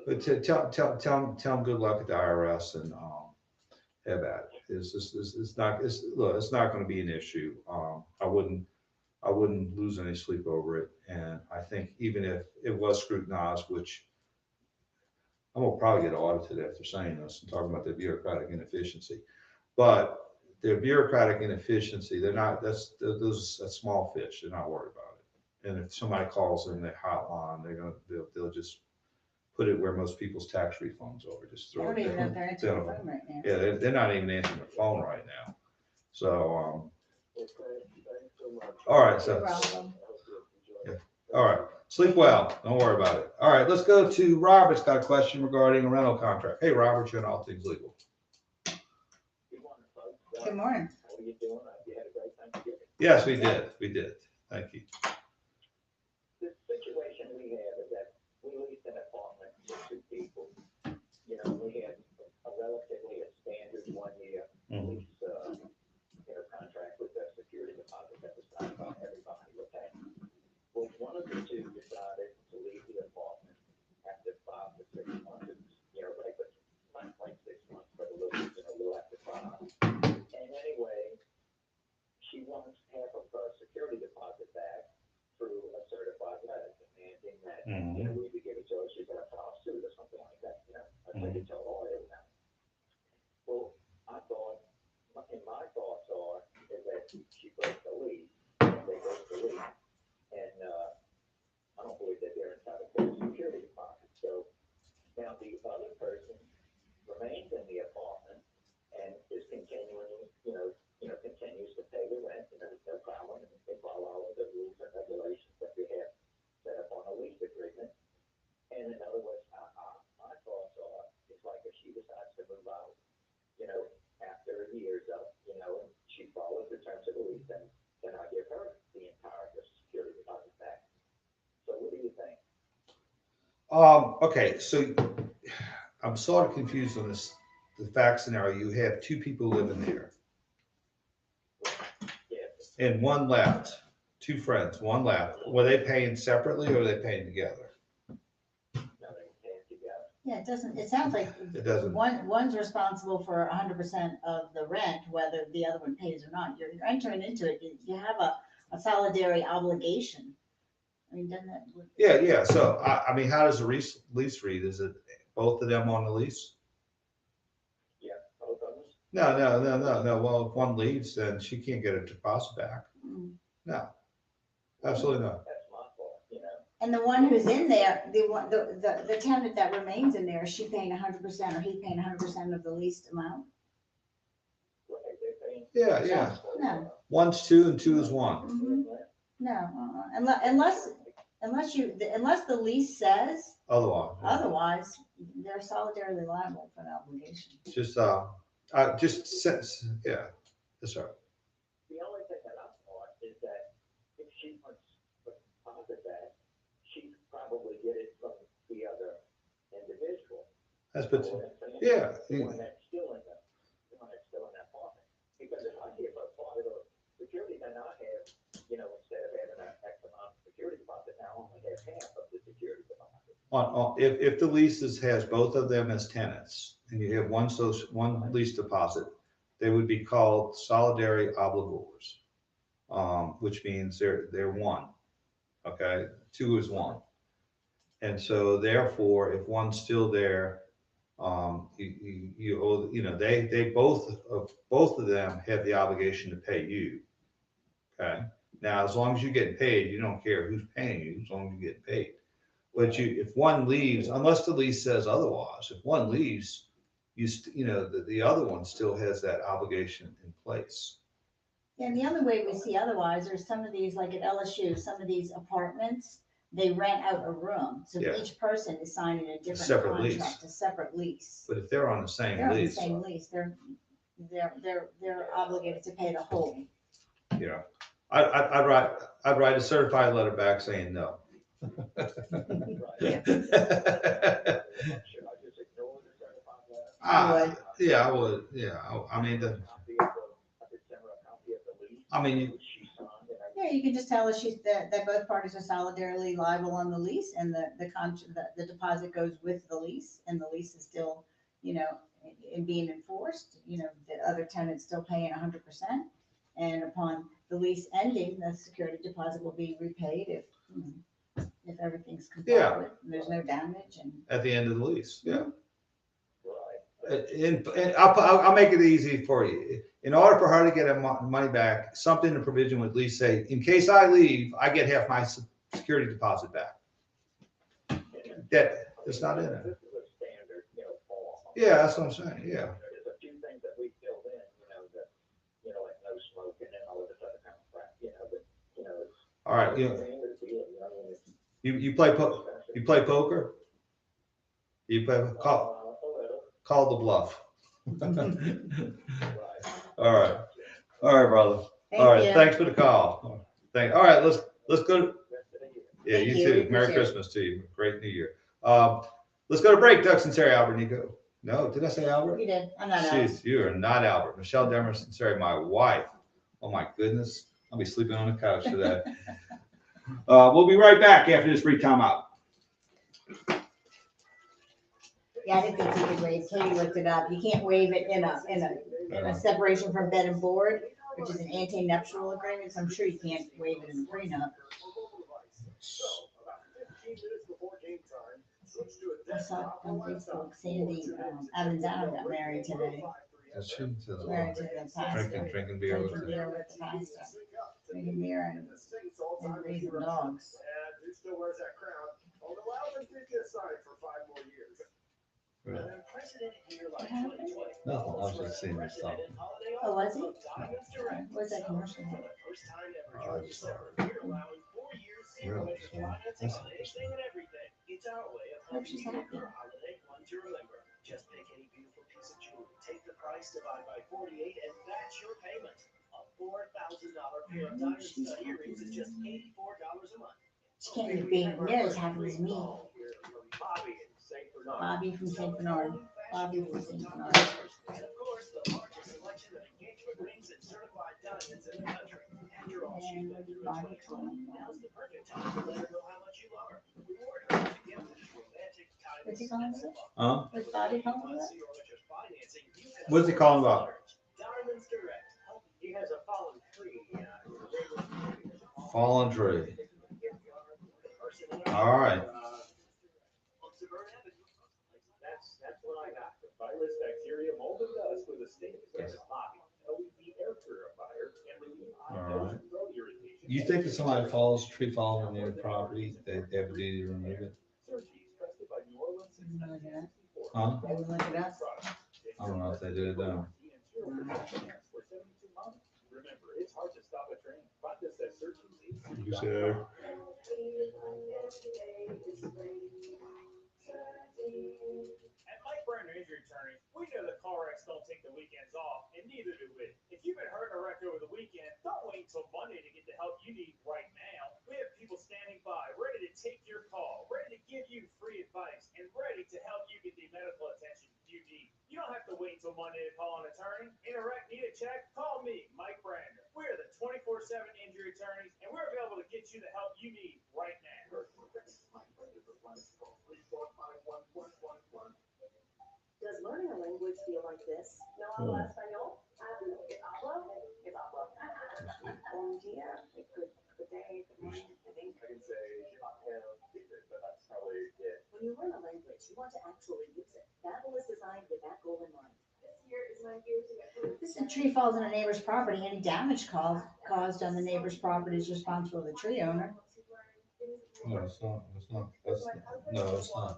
but tell him good luck at the IRS, and have at it. It's not going to be an issue. I wouldn't lose any sleep over it. And I think even if it was scrutinized, which I'm gonna probably get audited after saying this and talking about the bureaucratic inefficiency, but their bureaucratic inefficiency, they're not, that's small fish, they're not worried about it. And if somebody calls in the hotline, they'll just put it where most people's tax refunds are, just I throw don't it even know down. if they're answering the phone right now. Yeah, they're not even answering the phone right now. So, all right, so, No problem. yeah. All right, sleep well, don't worry about it. All right, let's go to Robert's got a question regarding a rental contract. Hey, Robert, you're on All Things Legal. Good morning. How are you doing? You had a great Thanksgiving. Yes, we did. Thank you. The situation we have is that we leased an apartment to two people. You know, we had a relatively standard 1 year lease, contract with a security deposit that was signed by everybody, okay? Well, one of the two decided to leave the apartment after 5 to 6 months, like 6 months, but a little after 5. And anyway, she wants half of her security deposit back through a certified letter demanding that, we would give it to her. She's going to file suit or something like that, I think it's a lawyer now. Well, I thought, and my thoughts are, is that she breaks the lease, they break the lease, and I don't believe that they're entitled to a security deposit. So now the other person remains in the apartment and is continuing, continues to pay the rent, they're following, they follow all of the rules and regulations that we have set up on a lease agreement. And in other words, my thoughts are, it's like if she decides to move out, after a year's up, and she follows the terms of the lease, then I give her the entire security deposit back. So what do you think? Okay, so I'm sort of confused on this, the fact scenario. You have two people living there. And one left, two friends, one left. Were they paying separately or were they paying together? Yeah, it sounds like It doesn't. one's responsible for 100% of the rent, whether the other one pays or not. You're entering into it. You have a solidary obligation. I mean, doesn't that? Yeah. So, I mean, how does the lease read? Is it both of them on the lease? Yeah, both of them. No. Well, if one leaves, then she can't get her deposit back. No, absolutely not. That's my fault, And the one who's in there, the tenant that remains in there, is she paying 100% or he paying 100% of the leased amount? Yeah. No. One's two and two is one. No, unless the lease says otherwise, they're solidarily liable for the obligation. Yeah, that's right. The only thing that I thought is that if she wants to deposit that, she could probably get it from the other individual. That's yeah. The one that's still in that apartment. Because if I give her part of the security, then I have, instead of having an X amount of security deposit, now I only have half of the security deposit. If the leases has both of them as tenants and you have one lease deposit, they would be called solidary obligors, which means they're one. Okay, two is one, and so therefore, if one's still there, you owe. They both of them have the obligation to pay you. Okay, now as long as you're getting paid, you don't care who's paying you as long as you get paid. But if one leaves, unless the lease says otherwise, if one leaves, the other one still has that obligation in place. Yeah, and the other way we see otherwise are some of these, like at LSU, some of these apartments, they rent out a room. So each person is signing a different contract, a separate lease. But if they're on the same lease, they're obligated to pay the whole. Yeah, I'd write a certified letter back saying no. Yeah, I would. Yeah, I mean yeah, you can just tell her that both parties are solidarily liable on the lease, and the deposit goes with the lease, and the lease is still, in being enforced. The other tenant's still paying 100%, and upon the lease ending, the security deposit will be repaid if everything's complied with, and there's no damage. And at the end of the lease, yeah. and I'll make it easy for you. In order for her to get her money back, something in the provision would at least say, in case I leave, I get half my security deposit back. That it's not in it. This is a standard, form. Yeah, that's what I'm saying. Yeah. There's a few things that we filled in, that, like no smoking and all of this other kind of crap, but, it's. All right. You play poker? You play call the bluff. All right. All right, brother. All right. Thanks for the call. All right, let's go. Yeah, you too. Merry Christmas to you. Great New Year. Let's go to break. Doug Sunseri, Albert Nico. No, did I say Albert? You did. I'm not Albert. Jeez, you are not Albert. Michelle Demarest Sunseri, my wife. Oh my goodness. I'll be sleeping on the couch today. We'll be right back after this brief timeout. Yeah, I didn't think you could waive. Katie looked it up. You can't waive it in a separation from bed and board, which is an anti-nuptial agreement. So I'm sure you can't waive it in a prenup. I saw on Facebook Sandy Avanzano got married today. Married to the pastor. Drinking beer with the pastor. Drinking beer and raising dogs. Who still wears that crown? Well, allow them to get aside for 5 more years. Really? Nothing. I was just seeing this stuff. Oh, was he? What's that commercial? Oh, I just saw it. Really? So, Hope she's happy. Just pick any beautiful piece of jewelry. Take the price, divide by 48, and that's your payment. A $4,000 pair of diamond stud earrings is just $84 a month. She can't be near as happy as me. Bobby from St. Bernard. Bobby from St. Bernard. And of course, the largest selection of engagement rings and certified diamonds in the country. After all, she's been through it twice. Now's the perfect time to let her know how much you love her. Reward her with a gift of romantic diamonds. What's he calling it? Huh? What's Bobby calling it? What's he calling about? Diamonds Direct. He has a fallen tree. Fallen tree. All right. That's what I got. The virus, bacteria, mold, and dust with a state of Bobby, LED air purifier, and relief All right. throat irritation. You think if somebody falls, tree falls on your property, they have a duty to remove it? Huh? Look it up. I don't know if they did it though. Remember, it's hard to stop a train. Find us at Search You see there? At Mike Brandon Injury Attorneys, we know that car wrecks don't take the weekends off, and neither do we. If you've been hurt in a wreck over the weekend, don't wait until Monday to get the help you need right now. We have people standing by, ready to take your call, ready to give you free advice, and ready to help you get the medical attention you need. You don't have to wait until Monday to call an attorney. In a wreck, need a check? Call me, Mike Brander. We're the 24/7 injury attorneys, and we're available to get you the help you need right now. Does learning a language feel like this? No hablo español. Hablo. Es hablo. Bom dia. Good day. Good morning. I think. I can say, but that's probably it. When you learn a language, you want to actually use it. Babbel is designed with that goal in mind. This year is my year to get through. If a tree falls on a neighbor's property, any damage caused on the neighbor's property is responsible of the tree owner. No, it's not. It's not. That's no, it's not.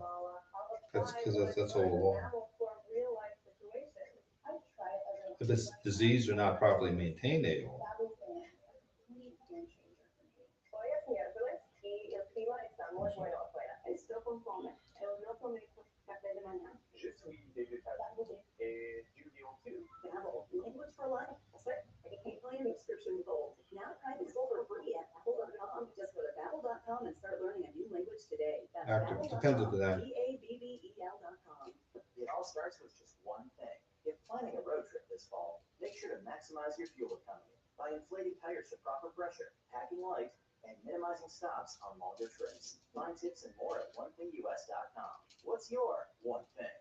That's all law. If it's diseased or not properly maintained, they will. Esto conforme, pero no prometo café de mañana. Je suis végétarien et du lion too. Babbel, language for life. That's it. Like a plan subscription gold. Now try this for free at babbel.com. Just go to babbel.com and start learning a new language today. That's Depends on that. babbel.com. It all starts with just one thing. If planning a road trip this fall, make sure to maximize your fuel economy by inflating tires to proper pressure, packing light, and minimizing stops on longer trips. Find tips and more at onethingus.com. What's your one thing?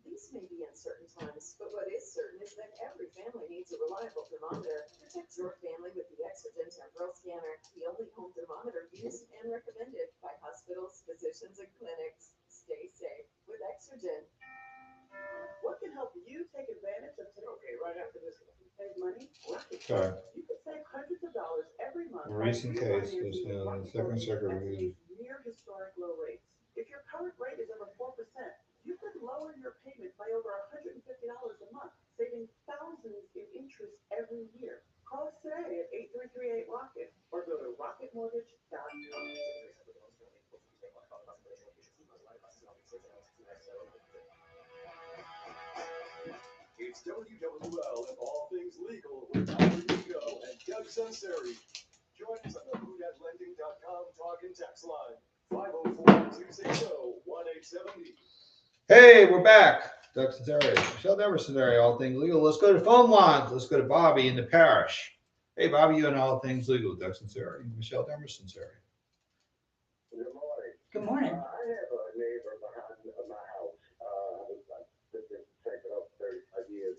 These may be uncertain times, but what is certain is that every family needs a reliable thermometer. Protect your family with the Exergen temporal scanner, the only home thermometer used and recommended by hospitals, physicians, and clinics. Stay safe with Exergen. What can help you take advantage of today's. Okay, right after this one. Save money. Okay. You can save hundreds of dollars every month. A recent case was the second circuit. Near historic low rates. If your current rate is over 4%, you could lower your payment by over $150 a month, saving thousands in interest every year. Call us today at 8338-ROCKET or go to rocketmortgage.com. It's WWL and all things legal with Albert Nico and Doug Sunseri. Join us on the whodhatlending.com talk and text line 504-260-1870. Hey, we're back. Doug Sunseri, Michelle Demarest, all things legal. Let's go to phone lines. Let's go to Bobby in the parish. Hey, Bobby, you and all things legal. Doug Sunseri, Michelle Demarest. Good morning. Good morning. I have a neighbor behind my house. I've been taking up 35 years.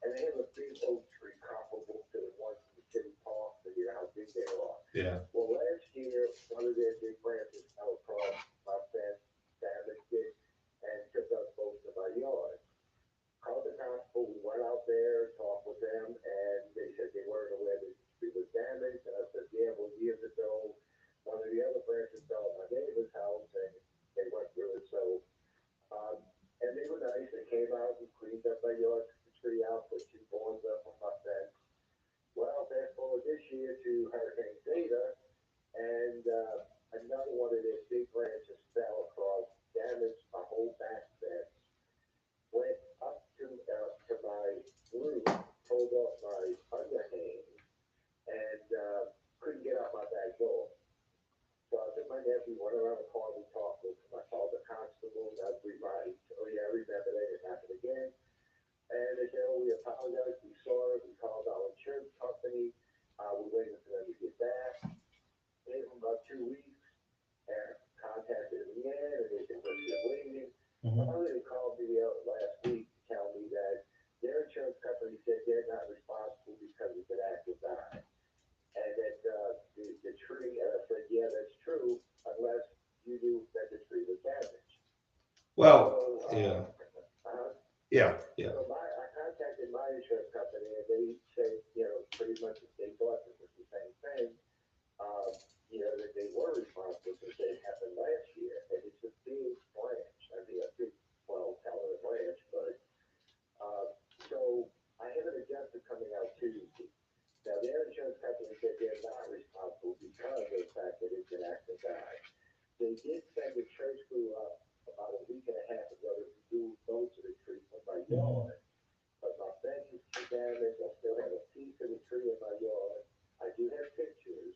And they have a big oak tree comparable to the ones in the city park, to hear how big they are. Yeah. Well, last year, one of their big branches fell across my fence, damaged it, and took up most of my yard. Called the constable, we went out there, talked with them, and they said they weren't aware that the tree was damaged. And I said, yeah, well, years ago, one of the other branches fell at my neighbor's house, and they went through it. So, and they were nice. They came out and cleaned up my yard, took the tree out, put 2 boards up on my fence. Well, fast forward this year to Hurricane Zeta, and another one of their big branches fell across, damaged my whole back fence, went up to my roof, pulled off my underhang, and couldn't get out my back door. So I took my nephew, went around the car, we talked with him. I called the constable, and I reminded, oh yeah, I remember that, it happened again. And they said, oh, we apologize, we saw it, we called our insurance company, we're waiting for them to get back. Gave them about 2 weeks, and contacted them again, and they said, we're still waiting. Finally, they called me last week to tell me that their insurance company said they're not responsible because it's an act of God. And that the tree, and I said, yeah, that's true, unless you knew that the tree was damaged. Well, So, yeah. So I contacted my insurance company, and they said, pretty much that they thought it was the same thing, that they were responsible because it happened last year, and it's a big branch. I mean, a big 12-caliber branch, but, so I have an adjuster coming out Tuesday. Now, their insurance company said they're not responsible because of the fact that it's an act of God. They did send a church crew up about a week and a half ago to remove most of the tree from my yard. But my fence is too damaged. I still have a piece of the tree in my yard. I do have pictures.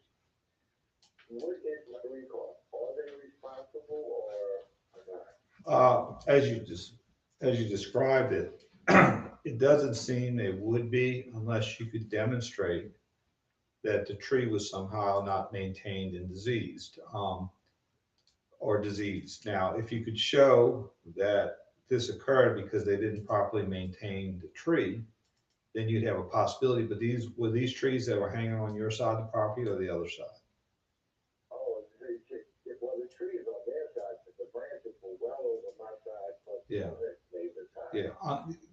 What is my recall? Are they responsible or not? As you described it, it doesn't seem they would be unless you could demonstrate that the tree was somehow not maintained and diseased, or diseased. Now, if you could show that this occurred because they didn't properly maintain the tree, then you'd have a possibility. But were these trees that were hanging on your side of the property or the other side? Oh, well, the tree is on their side, but the branches were well over my side, plus Yeah. the neighbor's side. Yeah,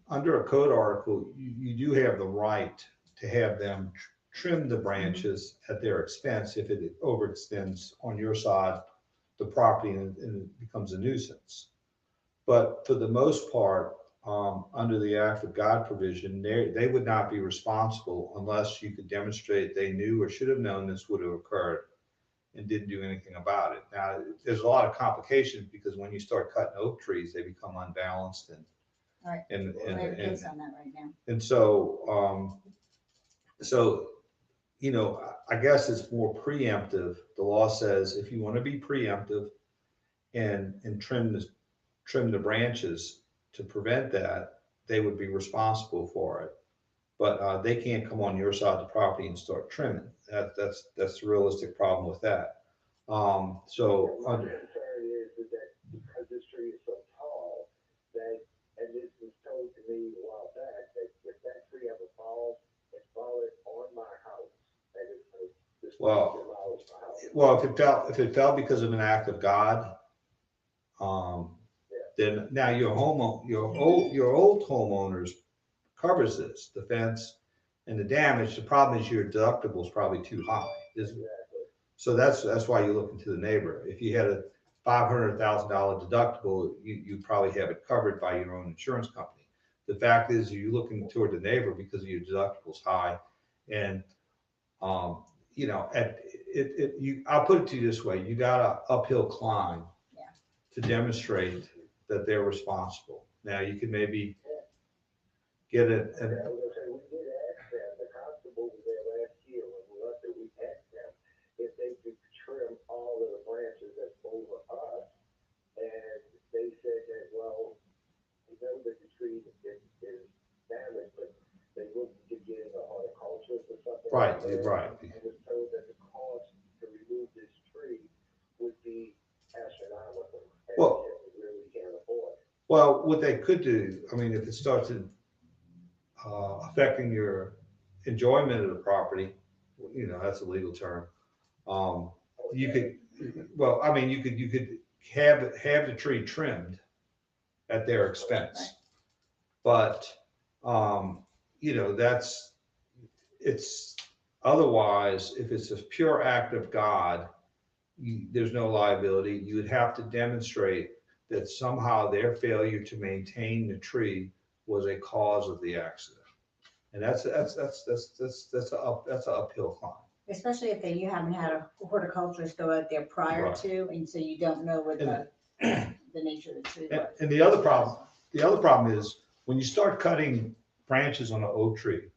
under a code article, you do have the right to have them trim the branches at their expense if it overextends on your side the property and it becomes a nuisance. But for the most part, under the Act of God provision, they would not be responsible unless you could demonstrate they knew or should have known this would have occurred and didn't do anything about it. Now, there's a lot of complications because when you start cutting oak trees, they become unbalanced and Right. And We have a case on that right now. and so I guess it's more preemptive. The law says if you want to be preemptive and trim the branches to prevent that, they would be responsible for it. But they can't come on your side of the property and start trimming. That's the realistic problem with that. My concern is that because this tree is so tall, that, and this was told to me a while back, that if that tree ever falls, it falls on my house, and it's well, if it fell because of an act of God, then now your old homeowners covers this, the fence and the damage. The problem is your deductible is probably too high. So that's why you look into the neighbor. If you had a $500,000 deductible, you probably have it covered by your own insurance company. The fact is, you're looking toward the neighbor because your deductible's high, and you know, I'll put it to you this way: you got an uphill climb to demonstrate that they're responsible. Now you can maybe get it. We did ask them, the constable was there last year when we left it, we asked them if they could trim all of the branches that's over us. And they said that, well, we know that the tree is damaged, but they wouldn't be getting a horticulturist or something. Right, like that. right. I was told that the cost to remove this tree would be astronomical. And Well, we really can't afford it. Well, what they could do, I mean, if it starts affecting your enjoyment of the property, you know, that's a legal term. You could, well, I mean, you could have the tree trimmed at their expense, but you know, it's otherwise, if it's a pure act of God, there's no liability. You would have to demonstrate that somehow their failure to maintain the tree was a cause of the accident, and that's an uphill climb. Especially if you haven't had a horticulturist go out there prior Right. to, and so you don't know what the nature of the tree was. And the other problem is when you start cutting branches on an oak tree,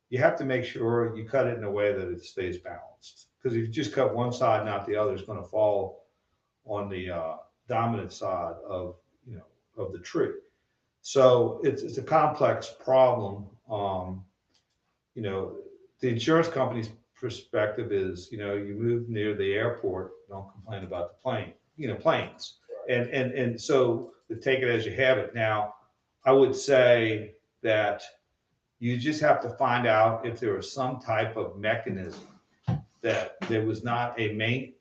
you have to make sure you cut it in a way that it stays balanced. Because if you just cut one side, not the other, it's going to fall on the dominant side of the tree. So it's a complex problem. You know, the insurance company's perspective is, you know, you move near the airport, don't complain about the planes. And so to take it as you have it. Now, I would say that you just have to find out if there was some type of mechanism that there was not a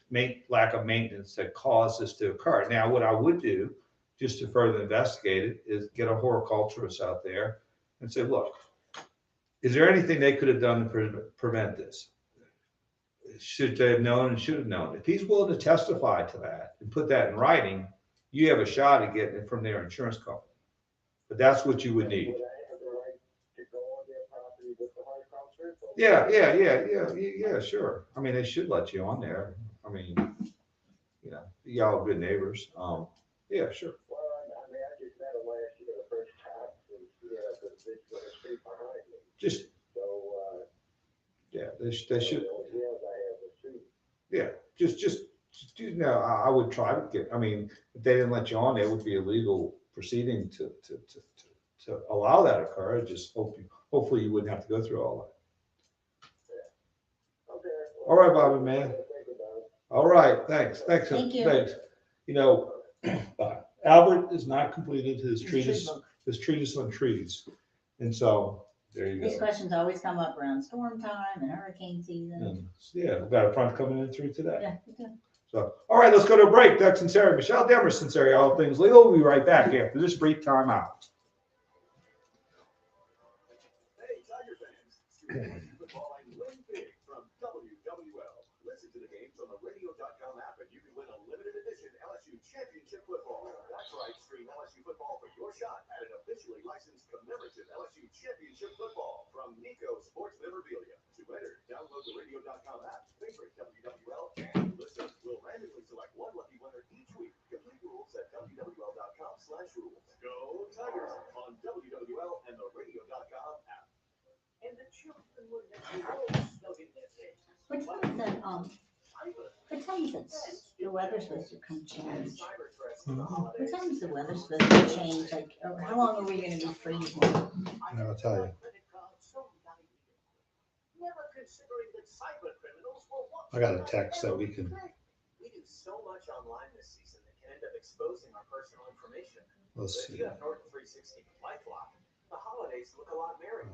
lack of maintenance that caused this to occur. Now, what I would do, just to further investigate it, is get a horticulturist out there and say, look, is there anything they could have done to prevent this? Should they have known and should have known? If he's willing to testify to that and put that in writing, you have a shot at getting it from their insurance company. But that's what you would need. Yeah, sure. I mean, they should let you on there. I mean, you know, y'all are good neighbors. Yeah, sure. Well, I mean, I just met him last year, the first time, and, you know, the street behind me. Just, so, yeah, they should. Yeah, just, you know, I would try to get, I mean, if they didn't let you on, there would be a legal proceeding to allow that to occur. Just hopefully you wouldn't have to go through all that. All right, Bobby, man. All right, thanks. Thank you. Thanks. You know, Albert has not completed his treatise on trees. And so there you go. These questions always come up around storm time and hurricane season. And, yeah, we've got a front coming in through today. Yeah, we do. So, all right, let's go to a break. Doug Sunseri, Michelle Demarest, Sunseri, all things legal. We'll be right back after this brief time out. Hey, Tiger fans. Football and win big from WWL. Listen to the games on the radio.com app and you can win a limited edition LSU Championship football. That's right, stream LSU football for your shot at an officially licensed commemorative LSU Championship football from Nico Sports Memorabilia. To enter, download the radio.com app, favorite WWL, and listeners will randomly select one lucky winner each week. Complete rules at WWL.com/rules. Go Tigers on WWL and the radio.com app. And the children were snug in their beds. What time is that, what time is it? The weather's supposed to come change. What time is the weather supposed to change? Like, or how long are we gonna be freezing? I'll tell you. Never considering that cyber criminals will watch. I got a text that we can. We do so much online this season that can end up exposing our personal information. Let's But if see. you have Norton 360 with LifeLock, the holidays look a lot merrier.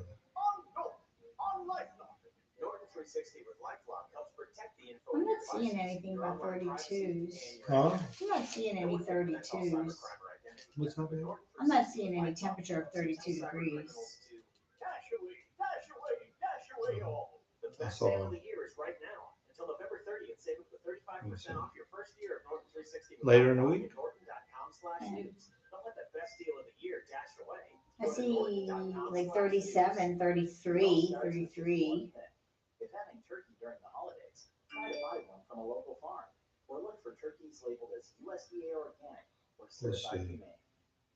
On LifeLock. Norton 360 with LifeLock helps protect the info. I'm not seeing anything about 32s. Huh? I'm not seeing any 32s. What's happening? I'm not seeing any temperature of 32 degrees. Dash away all. The I best saw sale of it. the year is right now. Until November 30th, save up to 35% off your first year of Norton 360. Later in the week? Norton.com/news. Don't let the best deal of the year dash away. I see like 37, 33, 33. If having turkey during the holidays, try to buy one from a local farm. Or look for turkeys labeled as USDA organic or certified see. humane.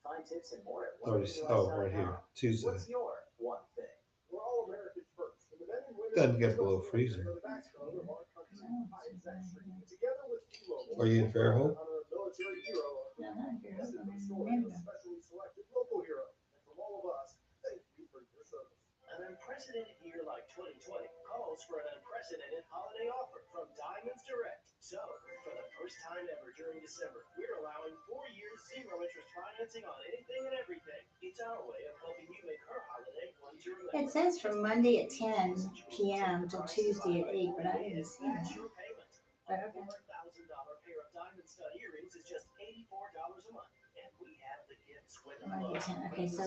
Find tips and more at 30, oh, right here, Tuesday. What's your one thing? We're all Americans first. And the men and women Doesn't get below freezing. are the backbone of our country's highest action. Together with T-Mobile, Are you in Fairhope? on a military hero. No, not here. This is I'm the in story of a Denver. specially selected local hero. And from all of us, thank you for your service. An unprecedented year like 2020 calls for an unprecedented holiday offer from Diamonds Direct. So, for the first time ever during December, we're allowing 4 years zero interest financing on anything and everything. It's our way of helping you make her holiday one to remember. It says from Monday at 10 p.m. to Tuesday at 8, but I didn't see that. But okay. $4,000 pair of diamond stud earrings is just $84 a month. And we have the gifts with Monday love. at 10. Okay, so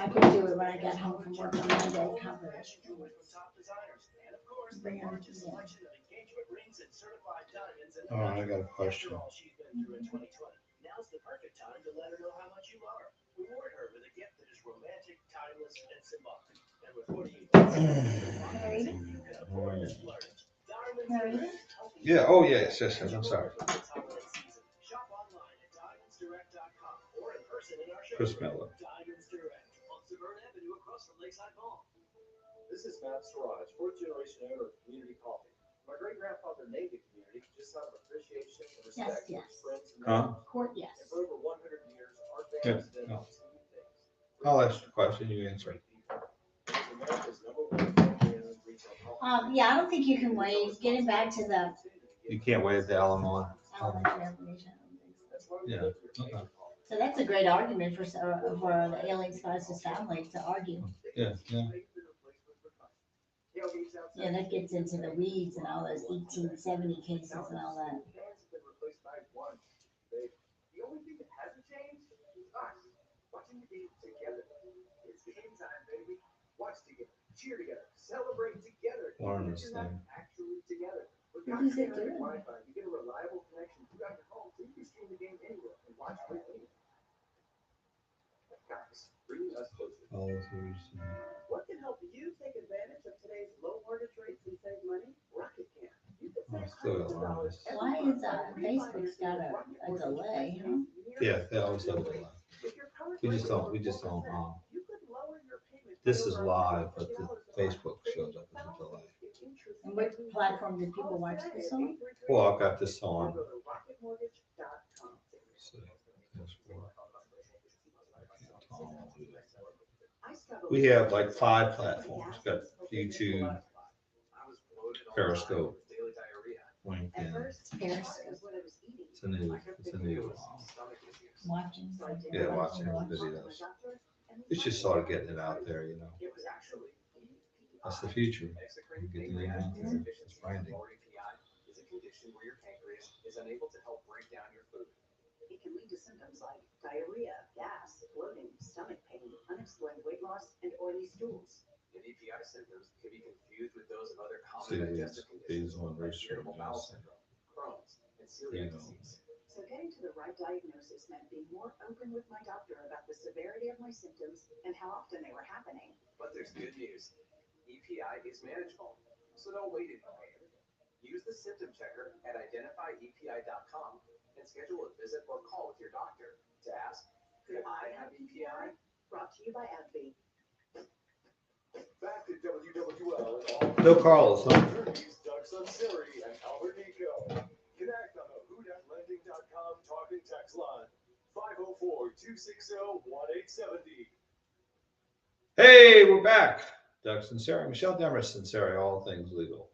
I can do it when I get home from work on Monday. Cover it. Jewelry from top designers. And of course, the Bring it. largest selection of engagement rings and certified diamonds in the Oh, I got a country. question. After all she's been through in 2020, now's the perfect time to let her know how much you love her. Reward her with a gift that is romantic, timeless, and symbolic. And with 48 financing, you can afford to splurge. Diamonds Direct, helping you Yeah, oh, yes, I'm sorry. this holiday season. Shop online at diamondsdirect.com or in person in our Chris showroom. Miller. Diamonds Direct on Severn Avenue across from Lakeside Mall. This is Matt Siraj, fourth generation owner of Community Coffee. My great grandfather made the community just out of appreciation and respect for Yes. his friends and Huh? neighbors. Court, yes. And for over 100 years, our Yeah, family's done no. two things. I'll ask the question, you answer it. It is America's #1 family-owned retail coffee. Yeah, I don't think you can waive. Getting back to the You can't waive the Alamo. elementary application. That's why we Yeah, live your okay. favorite coffee. So that's a great argument for the ailing spouse's family to argue. Yeah, yeah. Yeah, that gets into the weeds and all those 1870 cases and all that. Fans have been replaced by one. The only thing that hasn't changed is us. Watching the game together. It's game time, baby. Watch together, cheer together, celebrate together. Learn Even this if you're not thing. actually together. With What is it Cox Internet doing? Wi-Fi, you get a reliable connection throughout your home so you can stream the game anywhere and watch it anywhere. Guys, bringing us closer. What can help you take advantage of today's low mortgage rates and save money? Rocket can. You can save hundreds of dollars every Why month is by Facebook's got refinancing a delay, huh? Yeah, they always have a delay. If your current We rate just is don't, over we just 4%, don't, you could lower your payment this by is over live, but $150 the a month, Facebook saving shows up as a delay. thousands in interest And what savings. platform did people Call us watch today this at on? 833 Well, I've got this or on. go to rocketmortgage.com. We have like 5 platforms. Got YouTube, Periscope, LinkedIn. It's a new, Watching. yeah, watching videos. It's just sort of getting it out there, you know. That's the future. You get the name out there. It's branding. Is a condition where your pancreas is unable to help break down your food. It can lead to symptoms like diarrhea, gas, bloating, stomach pain, unexplained weight loss, and oily stools. And EPI symptoms can be confused with those of other See, common digestive these conditions one like research. irritable bowel syndrome, Crohn's, and celiac disease. So getting to the right diagnosis meant being more open with my doctor about the severity of my symptoms and how often they were happening. But there's good news. EPI is manageable, so don't wait anymore. Use the symptom checker at identifyepi.com and schedule a visit or call with your doctor to ask, could I have EPI? Brought to you by AbbVie. Back to WWL and all. No Carlos, huh? Attorneys Doug Sunseri and Albert Nico. Connect on the whodatlending.com talking text line. 504-260-1870. Hey, we're back. Doug Sunseri, Michelle Demarest Sunseri, all things legal.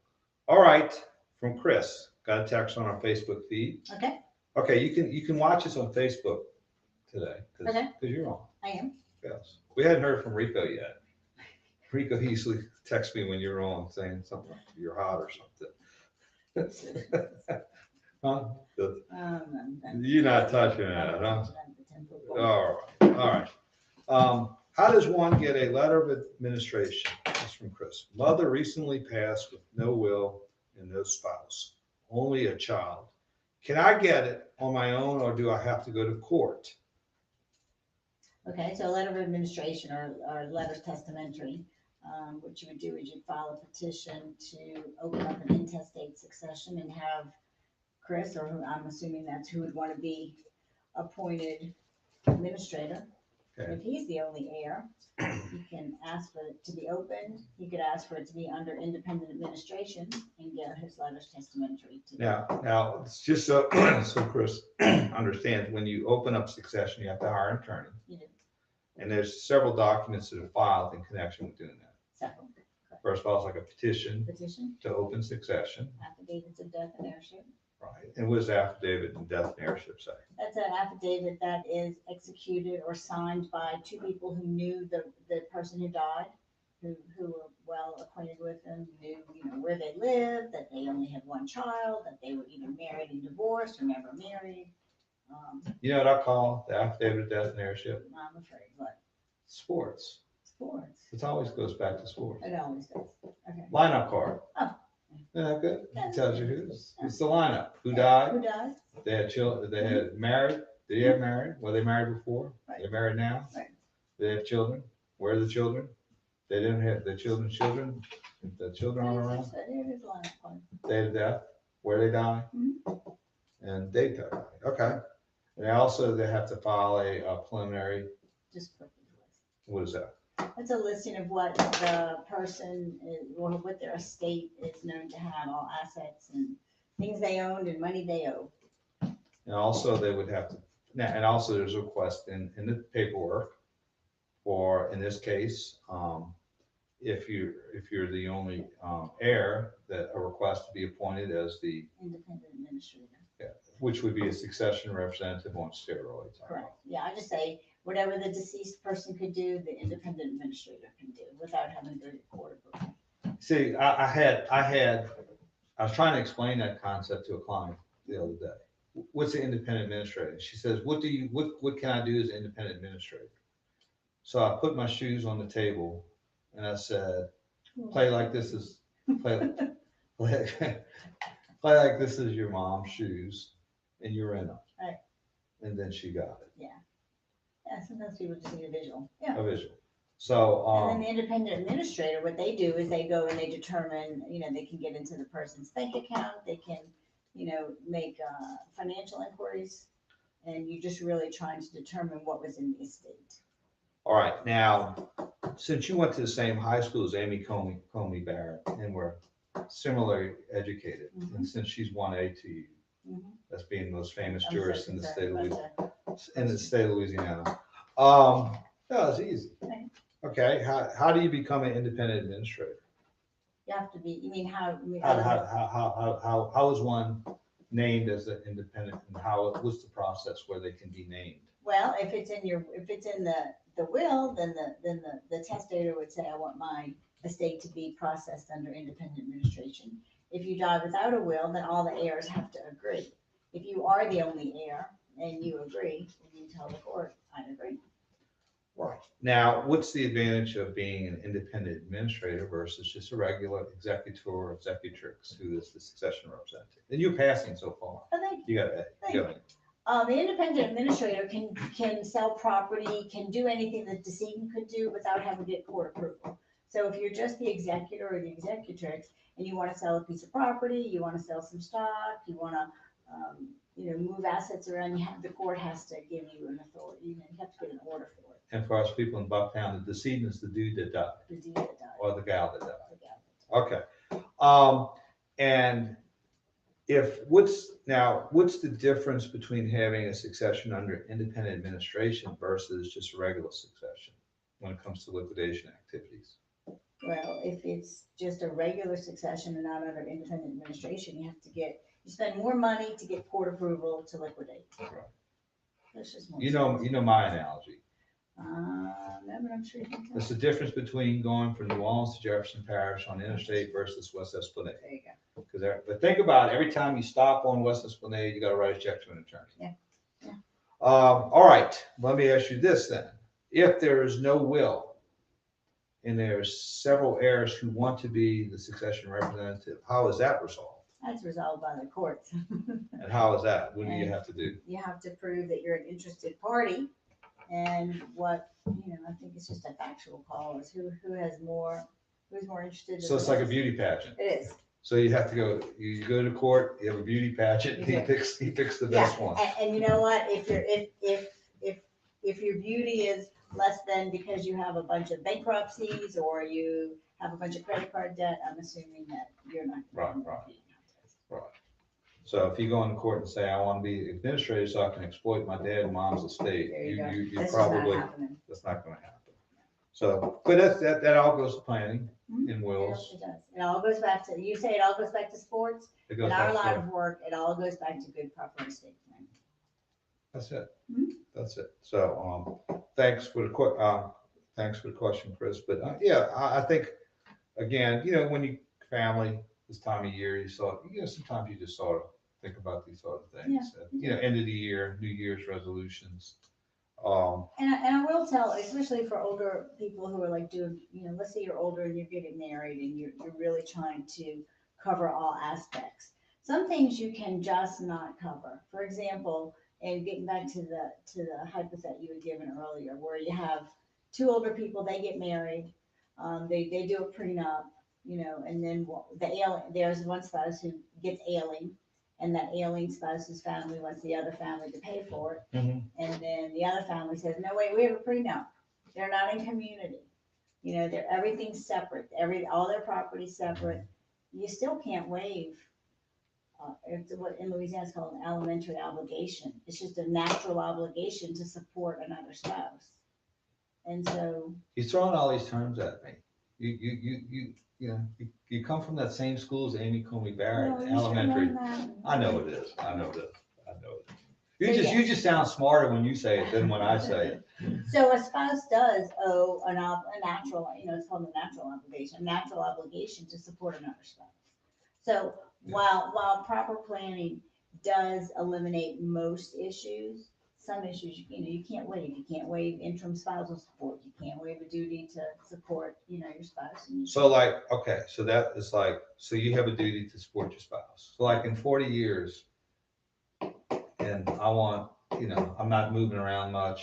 All right, from Chris. Got a text on our Facebook feed. Okay. Okay, you can watch us on Facebook today because Okay. you're on. I am. Yes. We hadn't heard from Rico yet. Rico usually texts me when you're on saying something like you're hot or something. Huh? You're not touching that, huh? 10 football. All right. How does one get a letter of administration? This is from Chris. Mother recently passed with no will and no spouse, only a child. Can I get it on my own or do I have to go to court? Okay, so a letter of administration or letters testamentary, what you would do is you'd file a petition to open up an intestate succession and have Chris, or who I'm assuming that's who would want to be appointed administrator. Okay. If he's the only heir, he can ask for it to be opened. He could ask for it to be under independent administration and get his letters testamentary. Now, it's just so, so Chris understands, when you open up succession, you have to hire an attorney. You do. And there's several documents that are filed in connection with doing that. Several. First of all, it's like a petition Petition, to open succession, affidavits of death and heirship. right? And what does affidavit and death and heirship say? That's an affidavit that is executed or signed by two people who knew the person who died, who were well acquainted with them, knew, where they lived, that they only had one child, that they were either married and divorced or never married. You know what I call the affidavit of death and heirship? I'm afraid, what? Sports. Sports. It always goes back to sports. It always does. Okay. Lineup card. Oh. Isn't that good? It tells you who's, it's the lineup. Who died? Who died? They had children, they had married. Did they have married? Were they married before? Right. They're married now? Right. They have children? Where are the children? They didn't have the children's children? If the children aren't around? So there is a lineup card. Date of death, where they die, and date they died. Okay. And also they have to file a preliminary, Just put the list. what is that? It's a listing of what the person is, or what their estate is known to have, all assets and things they owned and money they owe. And also they would have to, now, and also there's a request in the paperwork for, in this case, if you're the only heir, that a request to be appointed as the, Independent administrator. which would be a succession representative on steroids. Correct. Yeah, I just say whatever the deceased person could do, the independent administrator can do without having to go to court approval. See, I was trying to explain that concept to a client the other day. What's the independent administrator? She says, what can I do as an independent administrator? So I put my shoes on the table and I said, play like this is like this is your mom's shoes and you're in them. Right. And then she got it. Yeah. Yeah, sometimes people just need a visual. Yeah. A visual. So, And then the independent administrator, what they do is they go and they determine, they can get into the person's bank account, they can, make financial inquiries, and you're just really trying to determine what was in the estate. all right, now, since you went to the same high school as Amy Comey Barrett and were similarly educated, and since she's 1A to you, that's being the most famous jurist in the state of Louisiana. No, it's easy. Okay, how do you become an independent administrator? You have to be, you mean how? How is one named as an independent, and what's the process where they can be named? Well, if it's in the will, then the testator would say, I want my estate to be processed under independent administration. If you die without a will, then all the heirs have to agree. If you are the only heir and you agree, then you tell the court, I agree. Right. Now, what's the advantage of being an independent administrator versus just a regular executor or executrix who is the succession representative? And you're passing so far. Oh, thank You got it. The independent administrator can sell property, can do anything that the decedent could do without having to get court approval. So if you're just the executor or the executrix and you want to sell a piece of property, you want to sell some stock, you want to, move assets around, the court has to give you an authority. You have to get an order for it. And for us people in Bucktown, the decedent is the dude that died. The dude that died. Or the gal that died. The gal that died. Okay. And what's the difference between having a succession under independent administration versus just regular succession when it comes to liquidation activities? Well, if it's just a regular succession and not under independent administration, you spend more money to get court approval to liquidate. Right. That's just more. You know my analogy. No, but I'm sure you can tell. It's the difference between going from New Orleans to Jefferson Parish on Interstate versus West Esplanade. There you go. But think about it, every time you stop on West Esplanade, you got to write a check to an attorney. Yeah. All right, let me ask you this then. If there is no will and there's several heirs who want to be the succession representative, how is that resolved? That's resolved by the courts. And how is that? What do you have to do? You have to prove that you're an interested party, and what, I think it's just a factual call, is who has more, who's more interested. So it's like a beauty pageant. It is. So you have to go, you go to court, you have a beauty pageant, he picks the best one. And you know what, if your beauty is less than because you have a bunch of bankruptcies or you have a bunch of credit card debt, I'm assuming that you're not. Right. So if you go into court and say, I want to be administrator so I can exploit my dad and mom's estate, you probably, that's not going to happen. So, but that all goes to planning and wills. It does. It all goes back to, you say it all goes back to sports. It goes in back our to line sports. of work, it all goes back to good proper estate planning. That's it. That's it. So, thanks for the question, Chris. But yeah, I think again, when you family this time of year, sometimes you just sort of think about these sort of things. End of the year, New Year's resolutions. And I will tell, especially for older people who are like doing, let's say you're older and you're getting married and you're really trying to cover all aspects. Some things you can just not cover. For example, and getting back to the hypothetical you had given earlier, where you have two older people, they get married, they do a prenup, and then there's one spouse who gets ailing, and that ailing spouse's family wants the other family to pay for it. And then the other family says, no, wait, we have a prenup. They're not in community. Everything's separate. All their property's separate. You still can't waive. It's what in Louisiana is called an alimentary obligation. It's just a natural obligation to support another spouse. And so he's throwing all these terms at me. You come from that same school as Amy Coney Barrett, elementary. I know it is. You just sound smarter when you say it than when I say it. So a spouse does owe a natural, it's called a natural obligation to support another spouse. So while proper planning does eliminate most issues, some issues, you can't waive. You can't waive interim spousal support. You can't waive a duty to support, your spouse. So that is so you have a duty to support your spouse. So in 40 years, and I want, I'm not moving around much,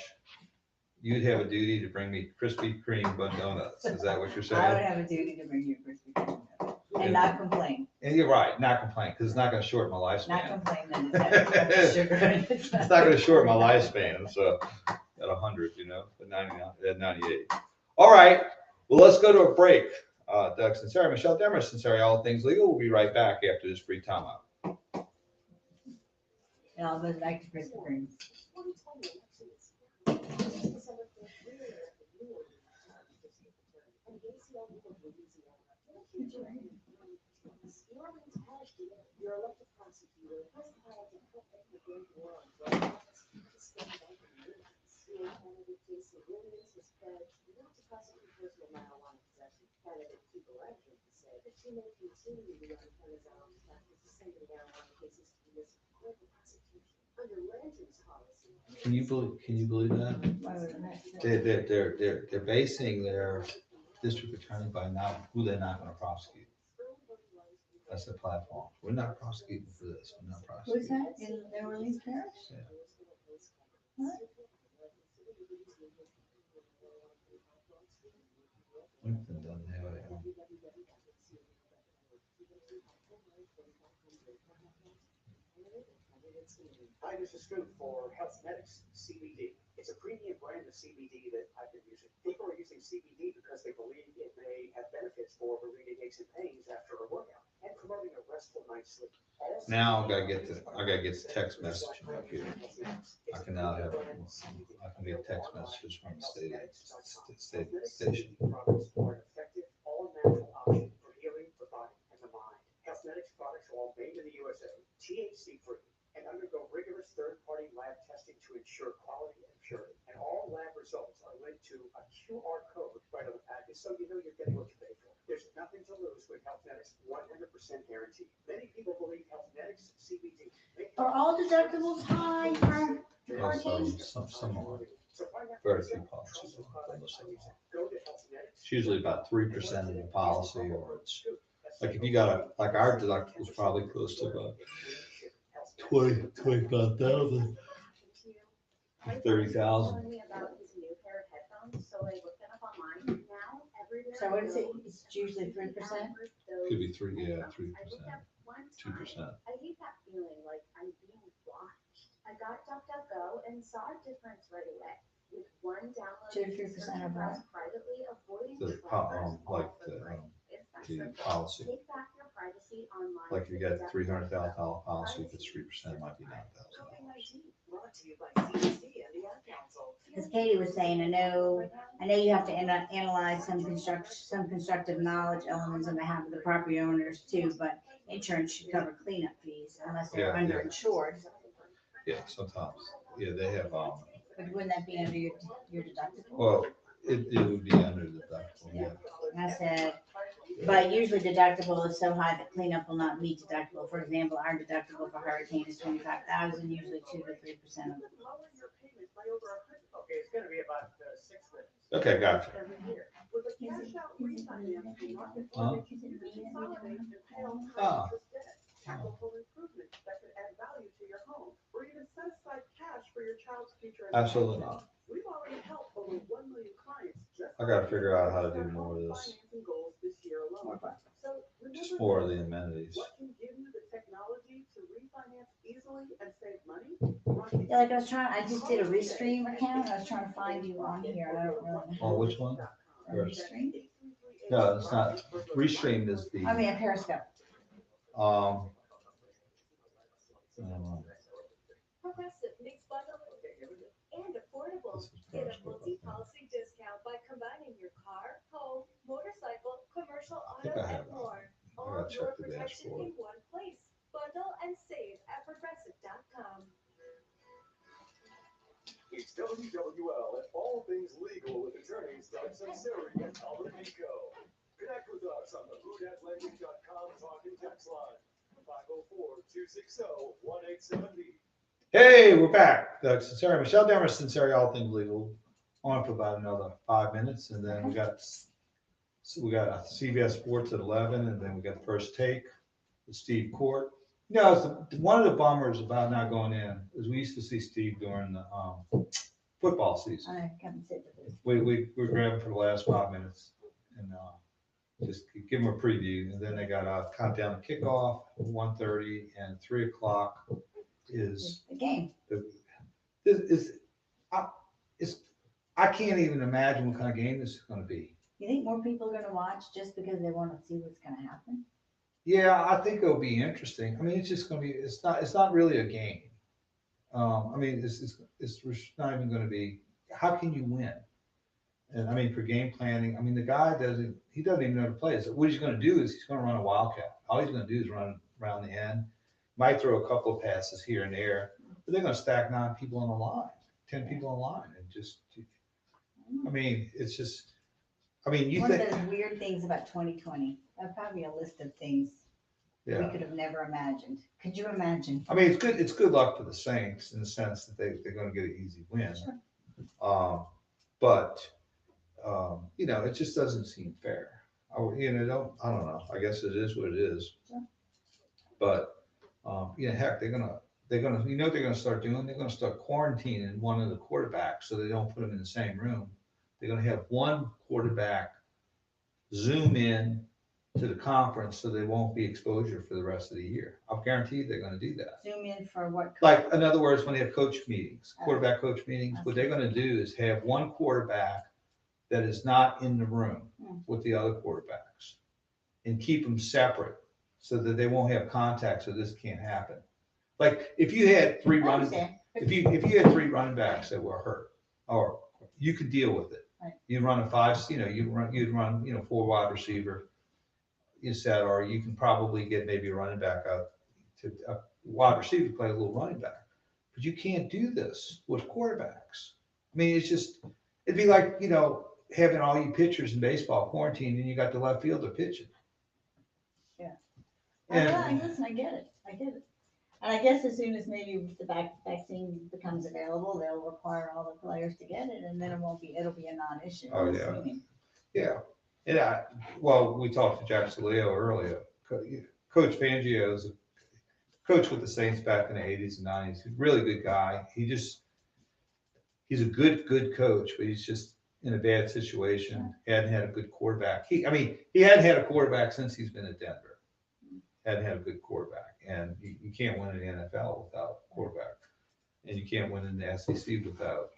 you'd have a duty to bring me Krispy Kreme bun donuts. Is that what you're saying? I would have a duty to bring you Krispy Kreme donuts and not complain. And you're right, not complain, because it's not going to shorten my lifespan. Not complain that it's sugar. It's not going to shorten my lifespan. So at 100, at 99, at 98. All right. Well, let's go to a break. Doug Sunseri, Michelle Demarest, Sunseri, All Things Legal. We'll be right back after this brief timeout. And I'll go back to Krispy Kreme. Your elected prosecutor has called to help make the great war on drug laws. Your candidate Jason Williams has pledged not to prosecute personal marijuana possession. Candidate Keeper Edwards said that she may continue to run Canada's practice of sending marijuana cases to the list of global prosecution. Under Landry's policy. Can you believe that? They're basing their district attorney by who they're not going to prosecute. That's the platform. We're not prosecuting for this. We're not prosecuting. Who's that? In New Orleans Parish? Yeah. What? Winston doesn't have it. Hi, this is Scoop for Healthnetics CBD. It's a premium brand of CBD that I've been using. People are using CBD because they believe it may have benefits for relieving aches and pains after a workout and promoting a restful night's sleep. Now I gotta get the text message up here. I can get text messages from the station. Products are an effective, all-natural option for healing the body and the mind. Healthnetics products are all made in the USA, THC-free, and undergo rigorous third-party lab testing to ensure quality and purity. And all lab results are linked to a QR code right on the package, so you know you're getting what you pay for. There's nothing to lose with Healthnetics, 100% guaranteed. Many people believe Healthnetics CBD. Are all deductibles high for Well, some are. Very few policies are, but most of them are. It's usually about 3% of the policy, or it's, like if you got a, like our deductible is probably close to about 25,000, 30,000. Telling me about his new pair of headphones, so I looked it up online. Now, everywhere So I what is it? go, It's usually 3%? Could be 3%, yeah, 3%, I looked up one 2%. time. I hate that feeling like I'm being watched. I got DuckDuckGo and saw a difference right away. With one download, 2 to 3% of what? privately, avoiding The, trackers, like all for free. It's that the simple. policy. Take back your privacy online. Like if you got $300,000 policy, if it's 3%, it might be $9,000. Brought to you by CDC and the Ad Council. As Katie was saying, I know you have to analyze some constructive knowledge elements on behalf of the property owners too, but insurance should cover cleanup fees unless they're Yeah, yeah. underinsured. Yeah, sometimes. Yeah, they have, But wouldn't that be under your deductible? well, it would be under the deductible, yeah. And I said, but usually deductible is so high that cleanup will not meet deductible. For example, our deductible for hurricane is 25,000, usually 2 to 3% of it. Lower your payment by over $100. Okay, it's gonna be about 6 minutes. Okay, gotcha. Every year. With a cash out refinance from Rocket Huh? Mortgage, you can consolidate and pay off Ah. high interest debt. Tackle home improvements that could add value to your home, or even set aside cash for your child's future Absolutely education. not. We've already helped over 1 million clients just I gotta figure out how to do more of this. financing goals this year alone. So Just remember more of this. the amenities. What can give you the technology to refinance easily and save money? Yeah, like I just did a Restream account. I was trying to find you on here. I don't really know. Oh, which one? Restream? No, it's not. Restream is the, I mean, a Periscope. Progressive makes bundling and affordable. This is Get a Periscope, I think. multi-policy discount by combining your car, home, motorcycle, commercial think auto, I have and that. more. I All gotta your check the protection dashboard. in one place. Bundle and save at progressive.com. It's WWL and all things legal with attorneys Doug Sunseri and Albert Nico. Connect with us on the whodatlending.com talking text line, 504-260-1870. Hey, we're back. Doug Sunseri, Michelle Demarest, Sunseri, all things legal. On for about another 5 minutes, and then we got CBS Sports at 11, and then we got the first take with Steve Court. You know, it's one of the bummers about not going in is we used to see Steve during the football season. I haven't said that. We grabbed him for the last 5 minutes and just give him a preview, and then they got a countdown to kickoff, 1:30 and 3 o'clock is The game. I can't even imagine what kind of game this is going to be. You think more people are gonna watch just because they want to see what's gonna happen? Yeah, I think it'll be interesting. I mean, it's just going to be. It's not really a game. I mean, it's not even going to be. How can you win? And I mean, for game planning, I mean, the guy doesn't even know the plays. So what he's going to do is he's going to run a wildcat. All he's going to do is run around the end. Might throw a couple of passes here and there, but they're going to stack 9 people on the line, 10 people on the line, and just. I mean, it's just. I mean, you One think. of those weird things about 2020. That's probably a list of things we Yeah. could have never imagined. Could you imagine? I mean, it's good luck for the Saints in the sense that they're going to get an easy win. But you know, it just doesn't seem fair. I don't know. I guess it is what it is. Sure. But heck, they're gonna you know what they're gonna start doing? They're gonna start quarantining one of the quarterbacks so they don't put them in the same room. They're gonna have one quarterback zoom in to the conference so they won't be exposure for the rest of the year. I'm guaranteed they're gonna do that. Zoom in for what? Like, in other words, when they have coach meetings, quarterback coach meetings, what they're gonna do is have one quarterback that is not in the room with the other quarterbacks and keep them separate so that they won't have contact, so this can't happen. Like, if you had three running, if you had 3 running backs that were hurt, or you could deal with it. Right. You run a 5, you'd run 4 wide receiver, you said, or you can probably get maybe a running back out to a wide receiver to play a little running back. But you can't do this with quarterbacks. I mean, it'd be like, having all you pitchers in baseball quarantined and you got the left fielder pitching. Yeah. And Listen, I get it. And I guess as soon as maybe the vaccine becomes available, they'll require all the players to get it, and then it'll be a non-issue. Oh, I'm yeah. assuming. Yeah. And well, we talked to Jack Saleo earlier. Coach Fangio is a coach with the Saints back in the 80s and 90s. He's a really good guy. He's a good coach, but he's just in a bad situation. Hadn't had a good quarterback. He hadn't had a quarterback since he's been at Denver. Hadn't had a good quarterback. And you can't win in the NFL without a quarterback. And you can't win in the SEC without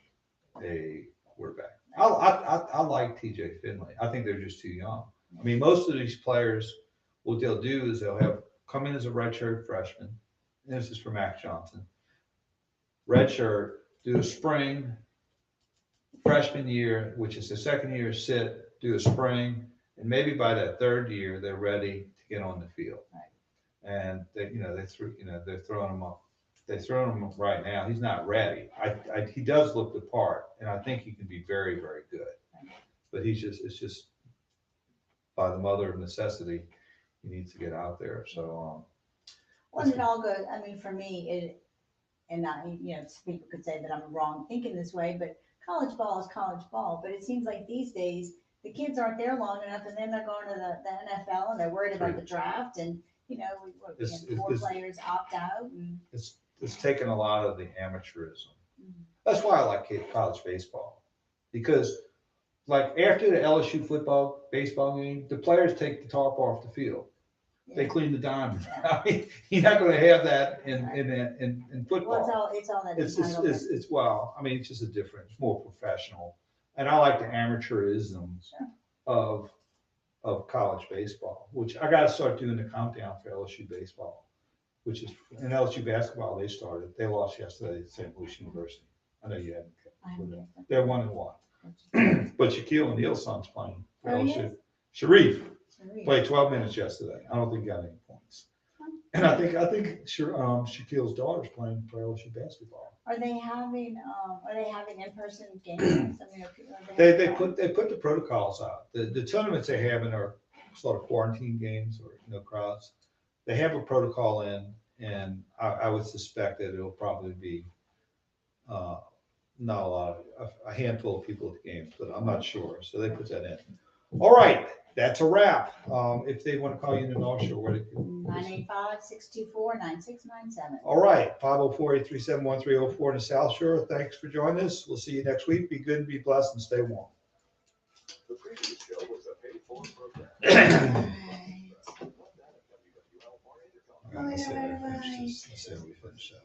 a quarterback. I like TJ Finley. I think they're just too young. I mean, most of these players, what they'll do is they'll come in as a redshirt freshman. And this is for Max Johnson. Redshirt, do a spring, freshman year, which is the second year, sit, do a spring, and maybe by that third year, they're ready to get on the field. Right. And they're throwing him up. They're throwing him right now. He's not ready. He does look the part, and I think he can be very, very good. But it's just by the mother of necessity, he needs to get out there. So, well, it all goes. I mean, for me, people could say that I'm wrong thinking this way, but college ball is college ball. But it seems like these days the kids aren't there long enough, and then they're going to the NFL, and they're worried about the draft, and we had 4 players opt out. And it's taken a lot of the amateurism. That's why I like college baseball, because like after the LSU baseball game, the players take the tarp off the field. Yeah. They clean the diamond. I mean, you're not going to have that in football. Well, it's all that. It's well, I mean, it's just a difference. It's more professional, and I like the amateurism of college baseball, which I got to start doing the countdown for LSU baseball, which is in LSU basketball. They lost yesterday at St. Louis University. I know you haven't. They're 1-1. But Shaquille O'Neal's son's playing for LSU. Sharif played 12 minutes yesterday. I don't think he got any points. And I think Shaquille's daughter's playing for LSU basketball. Are they having in-person games? They put the protocols out. The tournaments they're having are sort of quarantine games or no crowds. They have a protocol in, and I would suspect that it'll probably be not a lot of a handful of people at the games, but I'm not sure. So they put that in. All right, that's a wrap. If they want to call you in the North Shore, what 985-624-9697. All right, 504-837-1304 in the South Shore. Thanks for joining us. We'll see you next week. Be good, be blessed, and stay warm. The previous show was a paid-for program. Let's see if we finish that.